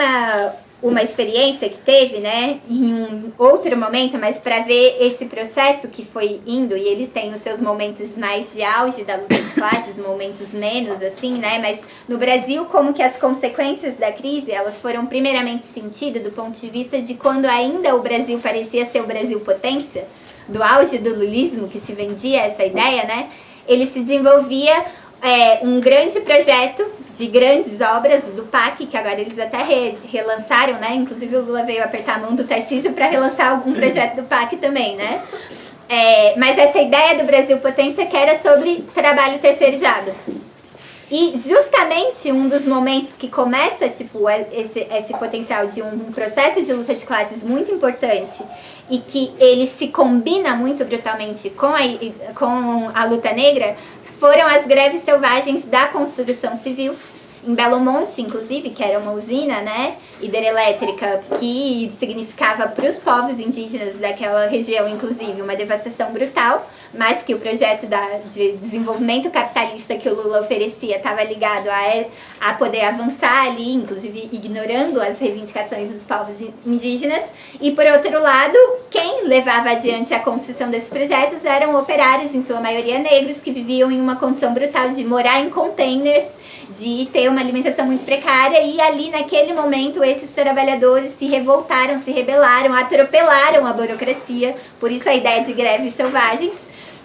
uma experiência que teve, né, em um outro momento, mas para ver esse processo que foi indo, e ele tem os seus momentos mais de auge da luta de classes, momentos menos, assim, né, mas no Brasil, como que as consequências da crise, elas foram primeiramente sentidas do ponto de vista de quando ainda o Brasil parecia ser o Brasil potência, do auge do lulismo, que se vendia essa ideia, né, ele se desenvolvia um grande projeto de grandes obras do PAC, que agora eles até relançaram, né? Inclusive o Lula veio apertar a mão do Tarcísio para relançar algum projeto do PAC também, né? Mas essa ideia do Brasil Potência que era sobre trabalho terceirizado. E justamente um dos momentos que começa tipo, esse potencial de um processo de luta de classes muito importante e que ele se combina muito brutalmente com a luta negra foram as greves selvagens da construção civil, em Belo Monte, inclusive, que era uma usina, né, hidrelétrica, que significava para os povos indígenas daquela região, inclusive, uma devastação brutal, mas que o projeto de desenvolvimento capitalista que o Lula oferecia estava ligado a poder avançar ali, inclusive ignorando as reivindicações dos povos indígenas. E, por outro lado, quem levava adiante a construção desses projetos eram operários, em sua maioria negros, que viviam em uma condição brutal de morar em containers, de ter uma alimentação muito precária, e ali naquele momento esses trabalhadores se revoltaram, se rebelaram, atropelaram a burocracia, por isso a ideia de greves selvagens,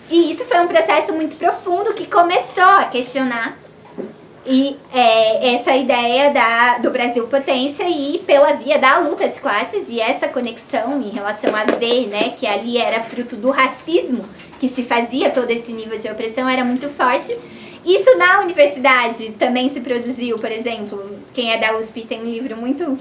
e isso foi um processo muito profundo que começou a questionar essa ideia do Brasil potência e pela via da luta de classes, e essa conexão em relação a ver, né, que ali era fruto do racismo que se fazia todo esse nível de opressão era muito forte. Isso na universidade também se produziu, por exemplo, quem é da USP tem um livro muito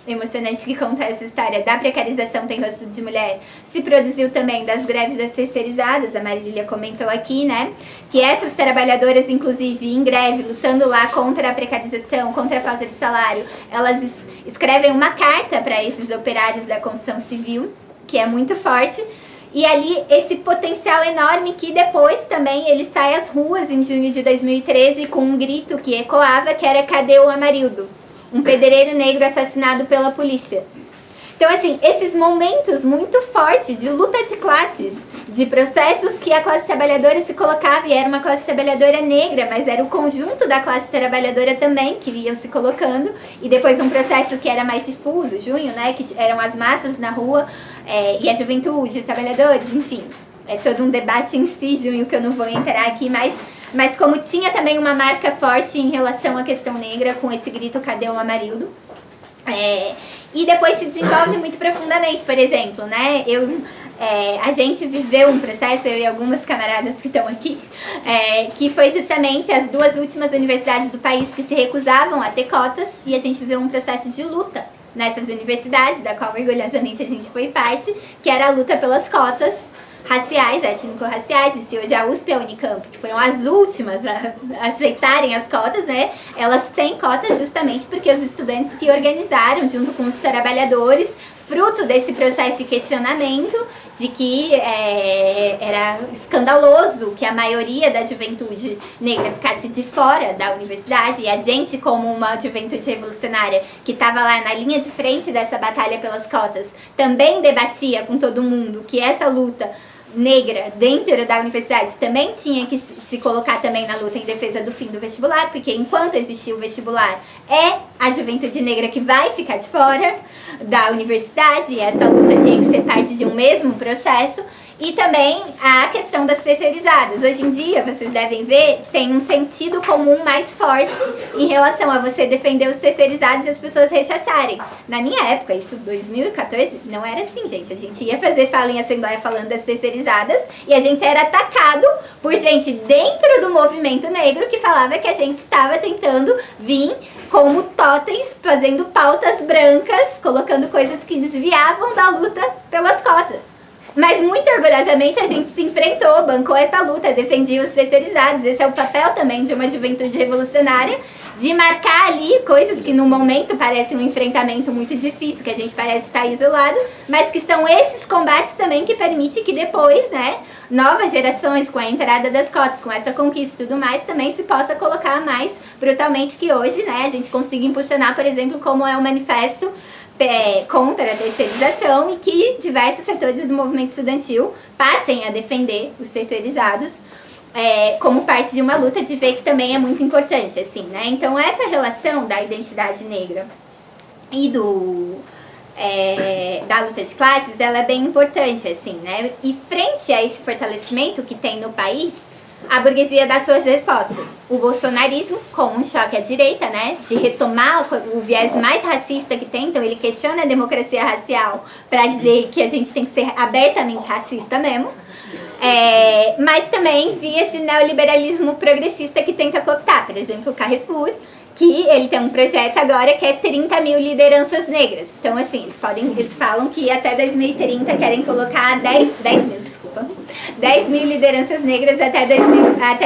emocionante que conta essa história da precarização tem rosto de mulher, se produziu também das greves das terceirizadas, a Marília comentou aqui, né, que essas trabalhadoras, inclusive, em greve, lutando lá contra a precarização, contra a falta de salário, elas escrevem uma carta para esses operários da construção civil, que é muito forte. E ali, esse potencial enorme que depois também ele sai às ruas em junho de 2013 com um grito que ecoava, que era "Cadê o Amarildo?", um pedreiro negro assassinado pela polícia. Então, assim, esses momentos muito fortes de luta de classes, de processos que a classe trabalhadora se colocava, e era uma classe trabalhadora negra, mas era o conjunto da classe trabalhadora também que iam se colocando, e depois um processo que era mais difuso, junho, né, que eram as massas na rua, e a juventude, trabalhadores, enfim. É todo um debate em si, junho, que eu não vou entrar aqui, mas como tinha também uma marca forte em relação à questão negra, com esse grito "Cadê o Amarildo?", e depois se desenvolve muito profundamente, por exemplo, né? A gente viveu um processo, eu e algumas camaradas que estão aqui, que foi justamente as duas últimas universidades do país que se recusavam a ter cotas, e a gente viveu um processo de luta nessas universidades, da qual orgulhosamente a gente foi parte, que era a luta pelas cotas raciais, étnico-raciais, e se hoje a USP e a Unicamp, que foram as últimas a aceitarem as cotas, né, elas têm cotas justamente porque os estudantes se organizaram junto com os trabalhadores, fruto desse processo de questionamento de que era escandaloso que a maioria da juventude negra ficasse de fora da universidade, e a gente, como uma juventude revolucionária que estava lá na linha de frente dessa batalha pelas cotas, também debatia com todo mundo que essa luta negra dentro da universidade também tinha que se colocar também na luta em defesa do fim do vestibular, porque enquanto existir o vestibular, é a juventude negra que vai ficar de fora da universidade, e essa luta tinha que ser parte de um mesmo processo. E também a questão das terceirizadas. Hoje em dia, vocês devem ver, tem um sentido comum mais forte em relação a você defender os terceirizados e as pessoas rechaçarem. Na minha época, isso 2014, não era assim, gente. A gente ia fazer fala em assembleia falando das terceirizadas e a gente era atacado por gente dentro do movimento negro que falava que a gente estava tentando vir como totens, fazendo pautas brancas, colocando coisas que desviavam da luta pelas cotas. Mas muito orgulhosamente a gente se enfrentou, bancou essa luta, defendia os terceirizados. Esse é o papel também de uma juventude revolucionária, de marcar ali coisas que no momento parecem um enfrentamento muito difícil, que a gente parece estar isolado, mas que são esses combates também que permitem que depois, né, novas gerações, com a entrada das cotas, com essa conquista e tudo mais, também se possa colocar mais brutalmente que hoje, né, a gente consiga impulsionar, por exemplo, como é o manifesto contra a terceirização e que diversos setores do movimento estudantil passem a defender os terceirizados como parte de uma luta de ver que também é muito importante, assim, né? Então, essa relação da identidade negra e da luta de classes, ela é bem importante, assim, né? E frente a esse fortalecimento que tem no país, a burguesia dá suas respostas. O bolsonarismo, com um choque à direita, né, de retomar o viés mais racista que tem, então ele questiona a democracia racial para dizer que a gente tem que ser abertamente racista mesmo, mas também vias de neoliberalismo progressista que tenta cooptar, por exemplo, o Carrefour, que ele tem um projeto agora que é 30 mil lideranças negras. Então, assim, eles falam que até 2030 querem colocar 10 mil lideranças negras até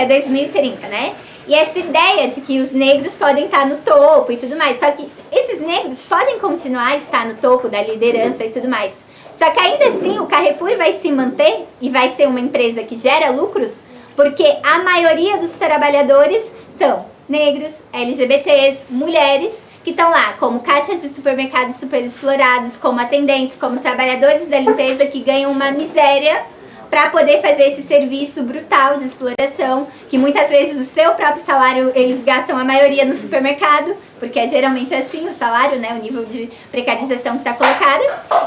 2030, né? E essa ideia de que os negros podem estar no topo e tudo mais. Só que esses negros podem continuar a estar no topo da liderança e tudo mais. Só que ainda assim o Carrefour vai se manter e vai ser uma empresa que gera lucros, porque a maioria dos trabalhadores são negros, LGBTs, mulheres, que estão lá como caixas de supermercados super explorados, como atendentes, como trabalhadores da limpeza que ganham uma miséria para poder fazer esse serviço brutal de exploração, que muitas vezes o seu próprio salário eles gastam a maioria no supermercado, porque é geralmente assim o salário, né, o nível de precarização que está colocado.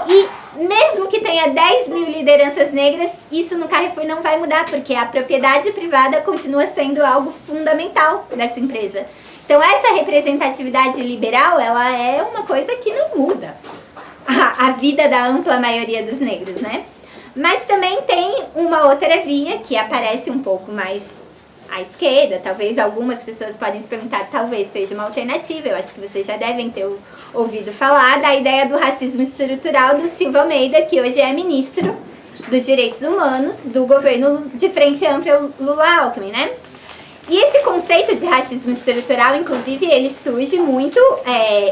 E mesmo que tenha 10 mil lideranças negras, isso no Carrefour não vai mudar, porque a propriedade privada continua sendo algo fundamental dessa empresa. Então essa representatividade liberal, ela é uma coisa que não muda a vida da ampla maioria dos negros, né? Mas também tem uma outra via que aparece um pouco mais à esquerda, talvez algumas pessoas podem se perguntar, talvez seja uma alternativa, eu acho que vocês já devem ter ouvido falar da ideia do racismo estrutural do Silva Almeida, que hoje é ministro dos Direitos Humanos do governo de Frente Ampla Lula Alckmin, né? E esse conceito de racismo estrutural, inclusive, ele surge muito,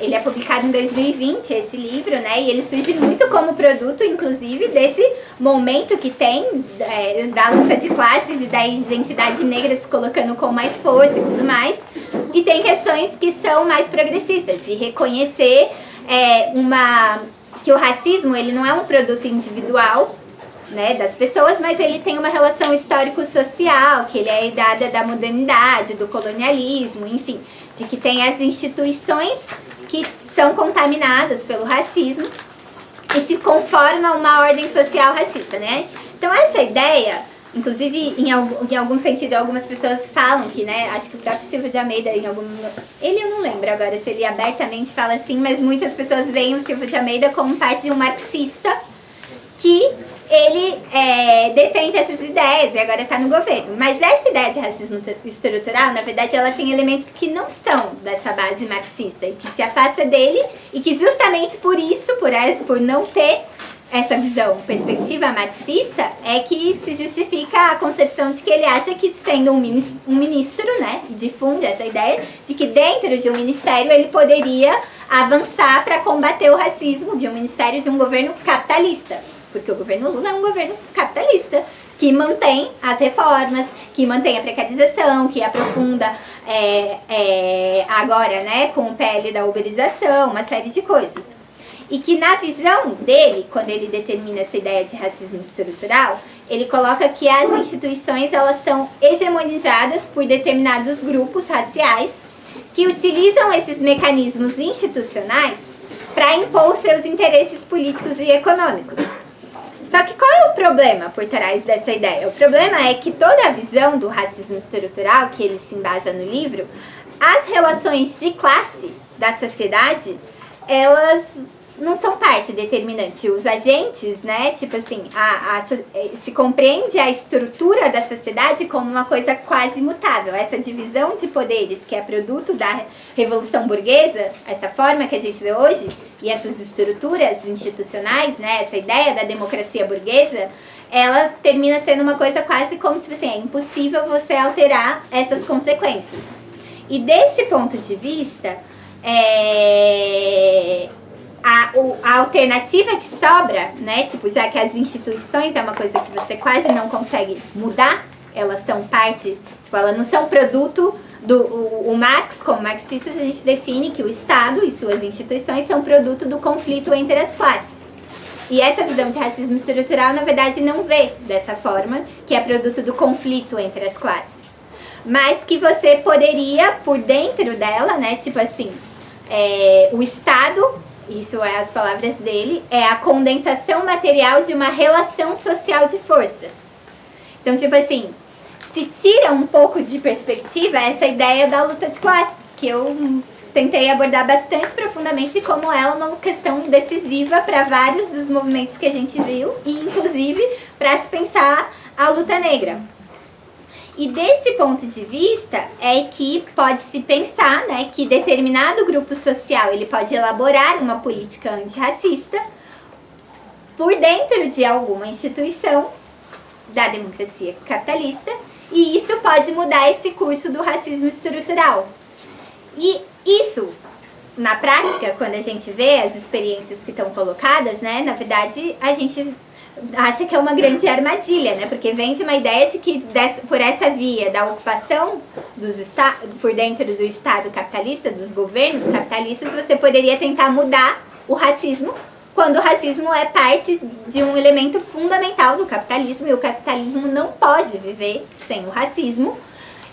ele é publicado em 2020, esse livro, né? E ele surge muito como produto, inclusive, desse momento que tem da luta de classes e da identidade negra se colocando com mais força e tudo mais. E tem questões que são mais progressistas, de reconhecer que o racismo ele não é um produto individual, né, das pessoas, mas ele tem uma relação histórico-social, que ele é herdada da modernidade, do colonialismo, enfim, de que tem as instituições que são contaminadas pelo racismo e se conformam a uma ordem social racista, né? Então essa ideia, inclusive em algum sentido, algumas pessoas falam que, né, acho que o próprio Silva de Almeida eu não lembro agora se ele abertamente fala assim, mas muitas pessoas veem o Silva de Almeida como parte de um marxista que ele defende essas ideias e agora está no governo. Mas essa ideia de racismo estrutural, na verdade, ela tem elementos que não são dessa base marxista e que se afasta dele e que justamente por isso, por não ter essa visão, perspectiva marxista, é que se justifica a concepção de que ele acha que sendo um ministro, né, difunde essa ideia de que dentro de um ministério ele poderia avançar para combater o racismo de um ministério de um governo capitalista. Porque o governo Lula é um governo capitalista, que mantém as reformas, que mantém a precarização, que aprofunda agora, né, com o PL da uberização, uma série de coisas. E que na visão dele, quando ele determina essa ideia de racismo estrutural, ele coloca que as instituições elas são hegemonizadas por determinados grupos raciais que utilizam esses mecanismos institucionais para impor seus interesses políticos e econômicos. Só que qual é o problema por trás dessa ideia? O problema é que toda a visão do racismo estrutural, que ele se embasa no livro, as relações de classe da sociedade, elas não são parte determinante. Os agentes, né, tipo assim, se compreende a estrutura da sociedade como uma coisa quase imutável. Essa divisão de poderes que é produto da Revolução Burguesa, essa forma que a gente vê hoje, e essas estruturas institucionais, né, essa ideia da democracia burguesa, ela termina sendo uma coisa quase como, tipo assim, é impossível você alterar essas consequências. E desse ponto de vista, a alternativa que sobra, né, tipo, já que as instituições é uma coisa que você quase não consegue mudar, elas são parte, tipo, elas não são produto o Marx, como marxistas, a gente define que o Estado e suas instituições são produto do conflito entre as classes. E essa visão de racismo estrutural, na verdade, não vê dessa forma, que é produto do conflito entre as classes. Mas que você poderia, por dentro dela, né, tipo assim, o Estado, isso é as palavras dele, é a condensação material de uma relação social de força. Então, tipo assim, se tira um pouco de perspectiva essa ideia da luta de classes, que eu tentei abordar bastante profundamente como ela é uma questão decisiva para vários dos movimentos que a gente viu, e inclusive para se pensar a luta negra. E desse ponto de vista é que pode-se pensar, né, que determinado grupo social ele pode elaborar uma política antirracista por dentro de alguma instituição da democracia capitalista, e isso pode mudar esse curso do racismo estrutural. E isso, na prática, quando a gente vê as experiências que estão colocadas, né, na verdade, a gente acha que é uma grande armadilha, né, porque vem de uma ideia de que por essa via da ocupação por dentro do Estado capitalista, dos governos capitalistas, você poderia tentar mudar o racismo, quando o racismo é parte de um elemento fundamental do capitalismo, e o capitalismo não pode viver sem o racismo,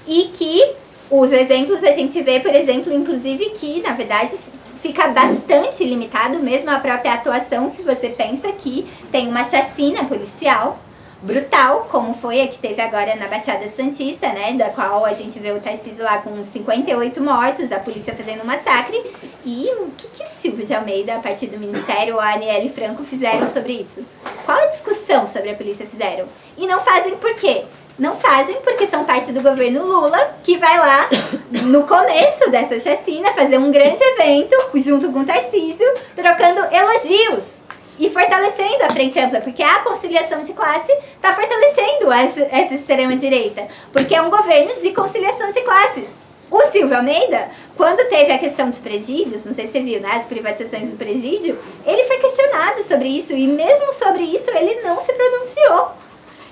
e que os exemplos a gente vê, por exemplo, inclusive que, na verdade, fica bastante limitado mesmo a própria atuação, se você pensa que tem uma chacina policial brutal, como foi a que teve agora na Baixada Santista, né, da qual a gente vê o Tarcísio lá com 58 mortos, a polícia fazendo um massacre. E o que Silvio de Almeida, a partir do Ministério, ou a Aniele Franco fizeram sobre isso? Qual a discussão sobre a polícia fizeram? E não fazem por quê? Não fazem porque são parte do governo Lula, que vai lá, no começo dessa chacina, fazer um grande evento, junto com o Tarcísio, trocando elogios e fortalecendo a frente ampla, porque a conciliação de classe está fortalecendo essa extrema-direita, porque é um governo de conciliação de classes. O Silvio Almeida, quando teve a questão dos presídios, não sei se você viu, né, as privatizações do presídio, ele foi questionado sobre isso, e mesmo sobre isso ele não se pronunciou.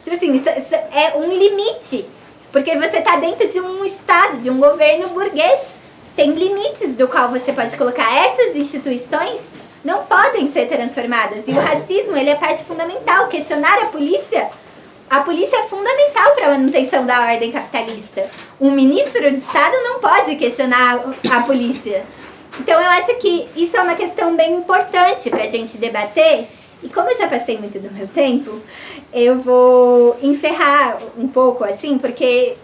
Tipo assim, é um limite, porque você está dentro de um Estado, de um governo burguês. Tem limites do qual você pode colocar. Essas instituições não podem ser transformadas. E o racismo, ele é parte fundamental. Questionar a polícia é fundamental para a manutenção da ordem capitalista. Um ministro de Estado não pode questionar a polícia. Então eu acho que isso é uma questão bem importante para a gente debater. E como eu já passei muito do meu tempo, eu vou encerrar um pouco assim, porque,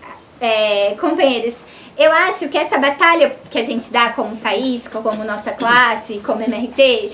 companheiros, eu acho que essa batalha que a gente dá como país, como nossa classe, como MRT,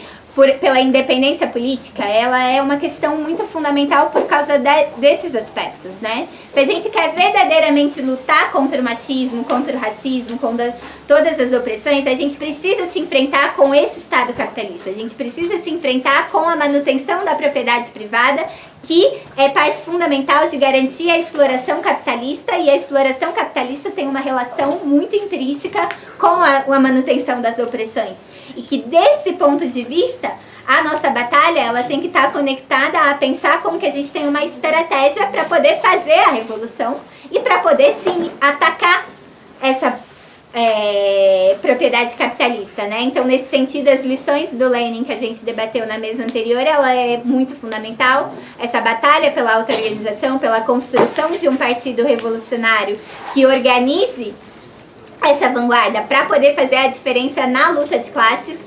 pela independência política, ela é uma questão muito fundamental por causa desses aspectos, né? Se a gente quer verdadeiramente lutar contra o machismo, contra o racismo, contra todas as opressões, a gente precisa se enfrentar com esse Estado capitalista, a gente precisa se enfrentar com a manutenção da propriedade privada, que é parte fundamental de garantir a exploração capitalista, e a exploração capitalista tem uma relação muito intrínseca com a manutenção das opressões. E que desse ponto de vista, a nossa batalha ela tem que estar conectada a pensar como que a gente tem uma estratégia para poder fazer a revolução e para poder sim atacar propriedade capitalista, né? Então, nesse sentido, as lições do Lenin que a gente debateu na mesa anterior, ela é muito fundamental. Essa batalha pela auto-organização, pela construção de um partido revolucionário que organize essa vanguarda para poder fazer a diferença na luta de classes,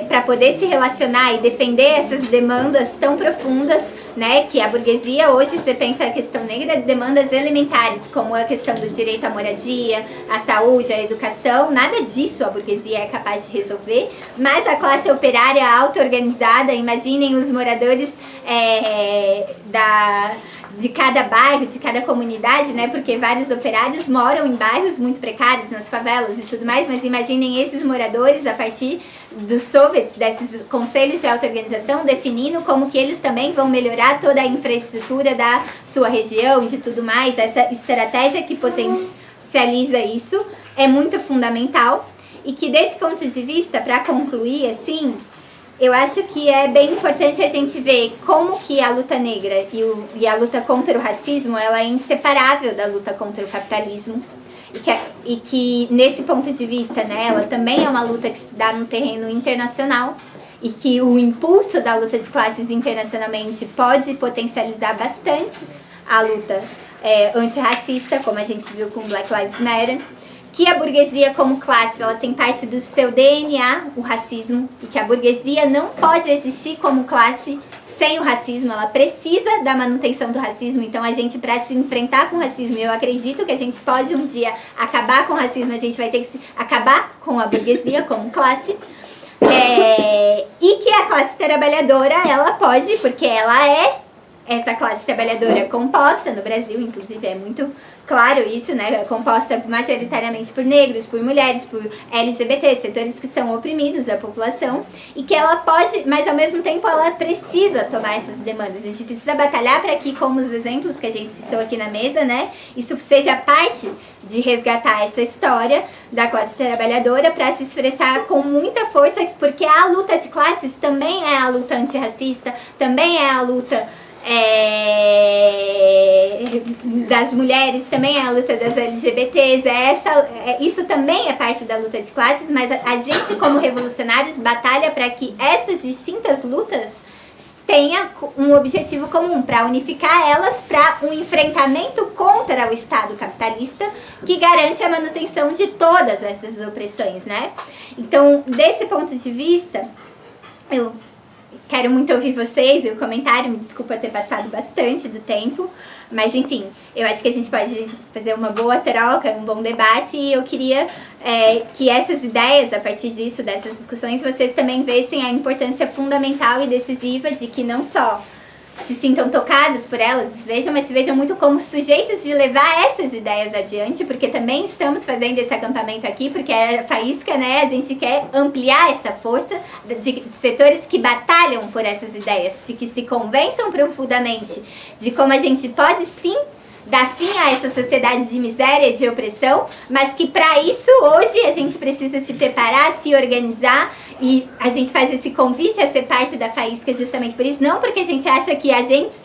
para poder se relacionar e defender essas demandas tão profundas, né, que a burguesia hoje, você pensa a questão negra, demandas elementares, como a questão do direito à moradia, à saúde, à educação, nada disso a burguesia é capaz de resolver, mas a classe operária auto-organizada, imaginem os moradores de cada bairro, de cada comunidade, né? Porque vários operários moram em bairros muito precários, nas favelas e tudo mais, mas imaginem esses moradores a partir dos soviets, desses conselhos de auto-organização, definindo como que eles também vão melhorar toda a infraestrutura da sua região e de tudo mais. Essa estratégia que potencializa isso é muito fundamental e que, desse ponto de vista, para concluir, assim, eu acho que é bem importante a gente ver como que a luta negra e a luta contra o racismo, ela é inseparável da luta contra o capitalismo. E que nesse ponto de vista, né, ela também é uma luta que se dá no terreno internacional e que o impulso da luta de classes internacionalmente pode potencializar bastante a luta antirracista, como a gente viu com Black Lives Matter. Que a burguesia como classe, ela tem parte do seu DNA, o racismo, e que a burguesia não pode existir como classe sem o racismo, ela precisa da manutenção do racismo. Então a gente, para se enfrentar com o racismo, eu acredito que a gente pode um dia acabar com o racismo, a gente vai ter que acabar com a burguesia como classe, e que a classe trabalhadora, ela pode, porque ela é essa classe trabalhadora composta, no Brasil inclusive é muito claro isso, né, composta majoritariamente por negros, por mulheres, por LGBT, setores que são oprimidos da população, e que ela pode, mas ao mesmo tempo ela precisa tomar essas demandas. A gente precisa batalhar para que, como os exemplos que a gente citou aqui na mesa, né, isso seja parte de resgatar essa história da classe trabalhadora para se expressar com muita força, porque a luta de classes também é a luta antirracista, também é a luta das mulheres, também é a luta das LGBTs, isso também é parte da luta de classes, mas a gente como revolucionários batalha para que essas distintas lutas tenham um objetivo comum, para unificar elas para um enfrentamento contra o Estado capitalista que garante a manutenção de todas essas opressões, né? Então, desse ponto de vista, eu quero muito ouvir vocês e o comentário, me desculpa ter passado bastante do tempo, mas enfim, eu acho que a gente pode fazer uma boa troca, um bom debate, e eu queria que essas ideias, a partir disso, dessas discussões, vocês também vissem a importância fundamental e decisiva de que não só se sintam tocados por elas, vejam, mas se vejam muito como sujeitos de levar essas ideias adiante, porque também estamos fazendo esse acampamento aqui, porque a Faísca, né, a gente quer ampliar essa força de setores que batalham por essas ideias, de que se convençam profundamente de como a gente pode sim dar fim a essa sociedade de miséria e de opressão, mas que para isso hoje a gente precisa se preparar, se organizar, e a gente faz esse convite a ser parte da Faísca justamente por isso, não porque a gente acha que a gente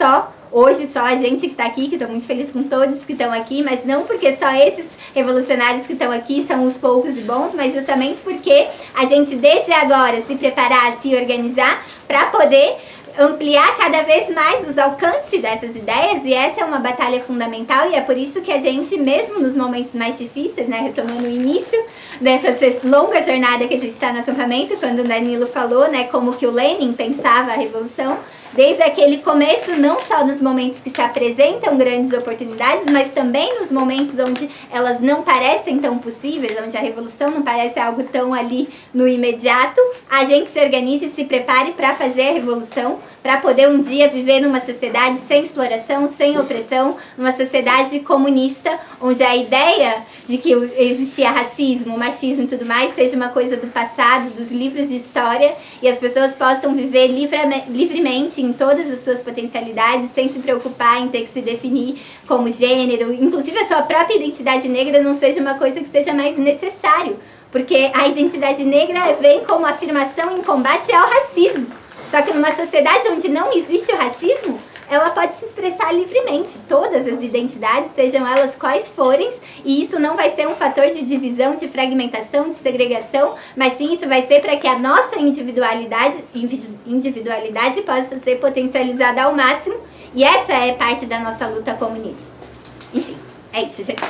hoje só a gente que está aqui, que estou muito feliz com todos que estão aqui, mas não porque só esses revolucionários que estão aqui são os poucos e bons, mas justamente porque a gente desde agora se preparar, se organizar para poder ampliar cada vez mais os alcances dessas ideias, e essa é uma batalha fundamental, e é por isso que a gente, mesmo nos momentos mais difíceis, né, retomando o início dessa longa jornada que a gente está no acampamento, quando o Danilo falou, né, como que o Lenin pensava a revolução, desde aquele começo, não só nos momentos que se apresentam grandes oportunidades, mas também nos momentos onde elas não parecem tão possíveis, onde a revolução não parece algo tão ali no imediato, a gente se organize e se prepare para fazer a revolução, para poder um dia viver numa sociedade sem exploração, sem opressão, numa sociedade comunista, onde a ideia de que existia racismo, machismo e tudo mais seja uma coisa do passado, dos livros de história, e as pessoas possam viver livremente em todas as suas potencialidades, sem se preocupar em ter que se definir como gênero, inclusive a sua própria identidade negra não seja uma coisa que seja mais necessário, porque a identidade negra vem como afirmação em combate ao racismo. Só que numa sociedade onde não existe o racismo, ela pode se expressar livremente, todas as identidades, sejam elas quais forem, e isso não vai ser um fator de divisão, de fragmentação, de segregação, mas sim isso vai ser para que a nossa individualidade possa ser potencializada ao máximo, e essa é parte da nossa luta comunista. Enfim, é isso, gente.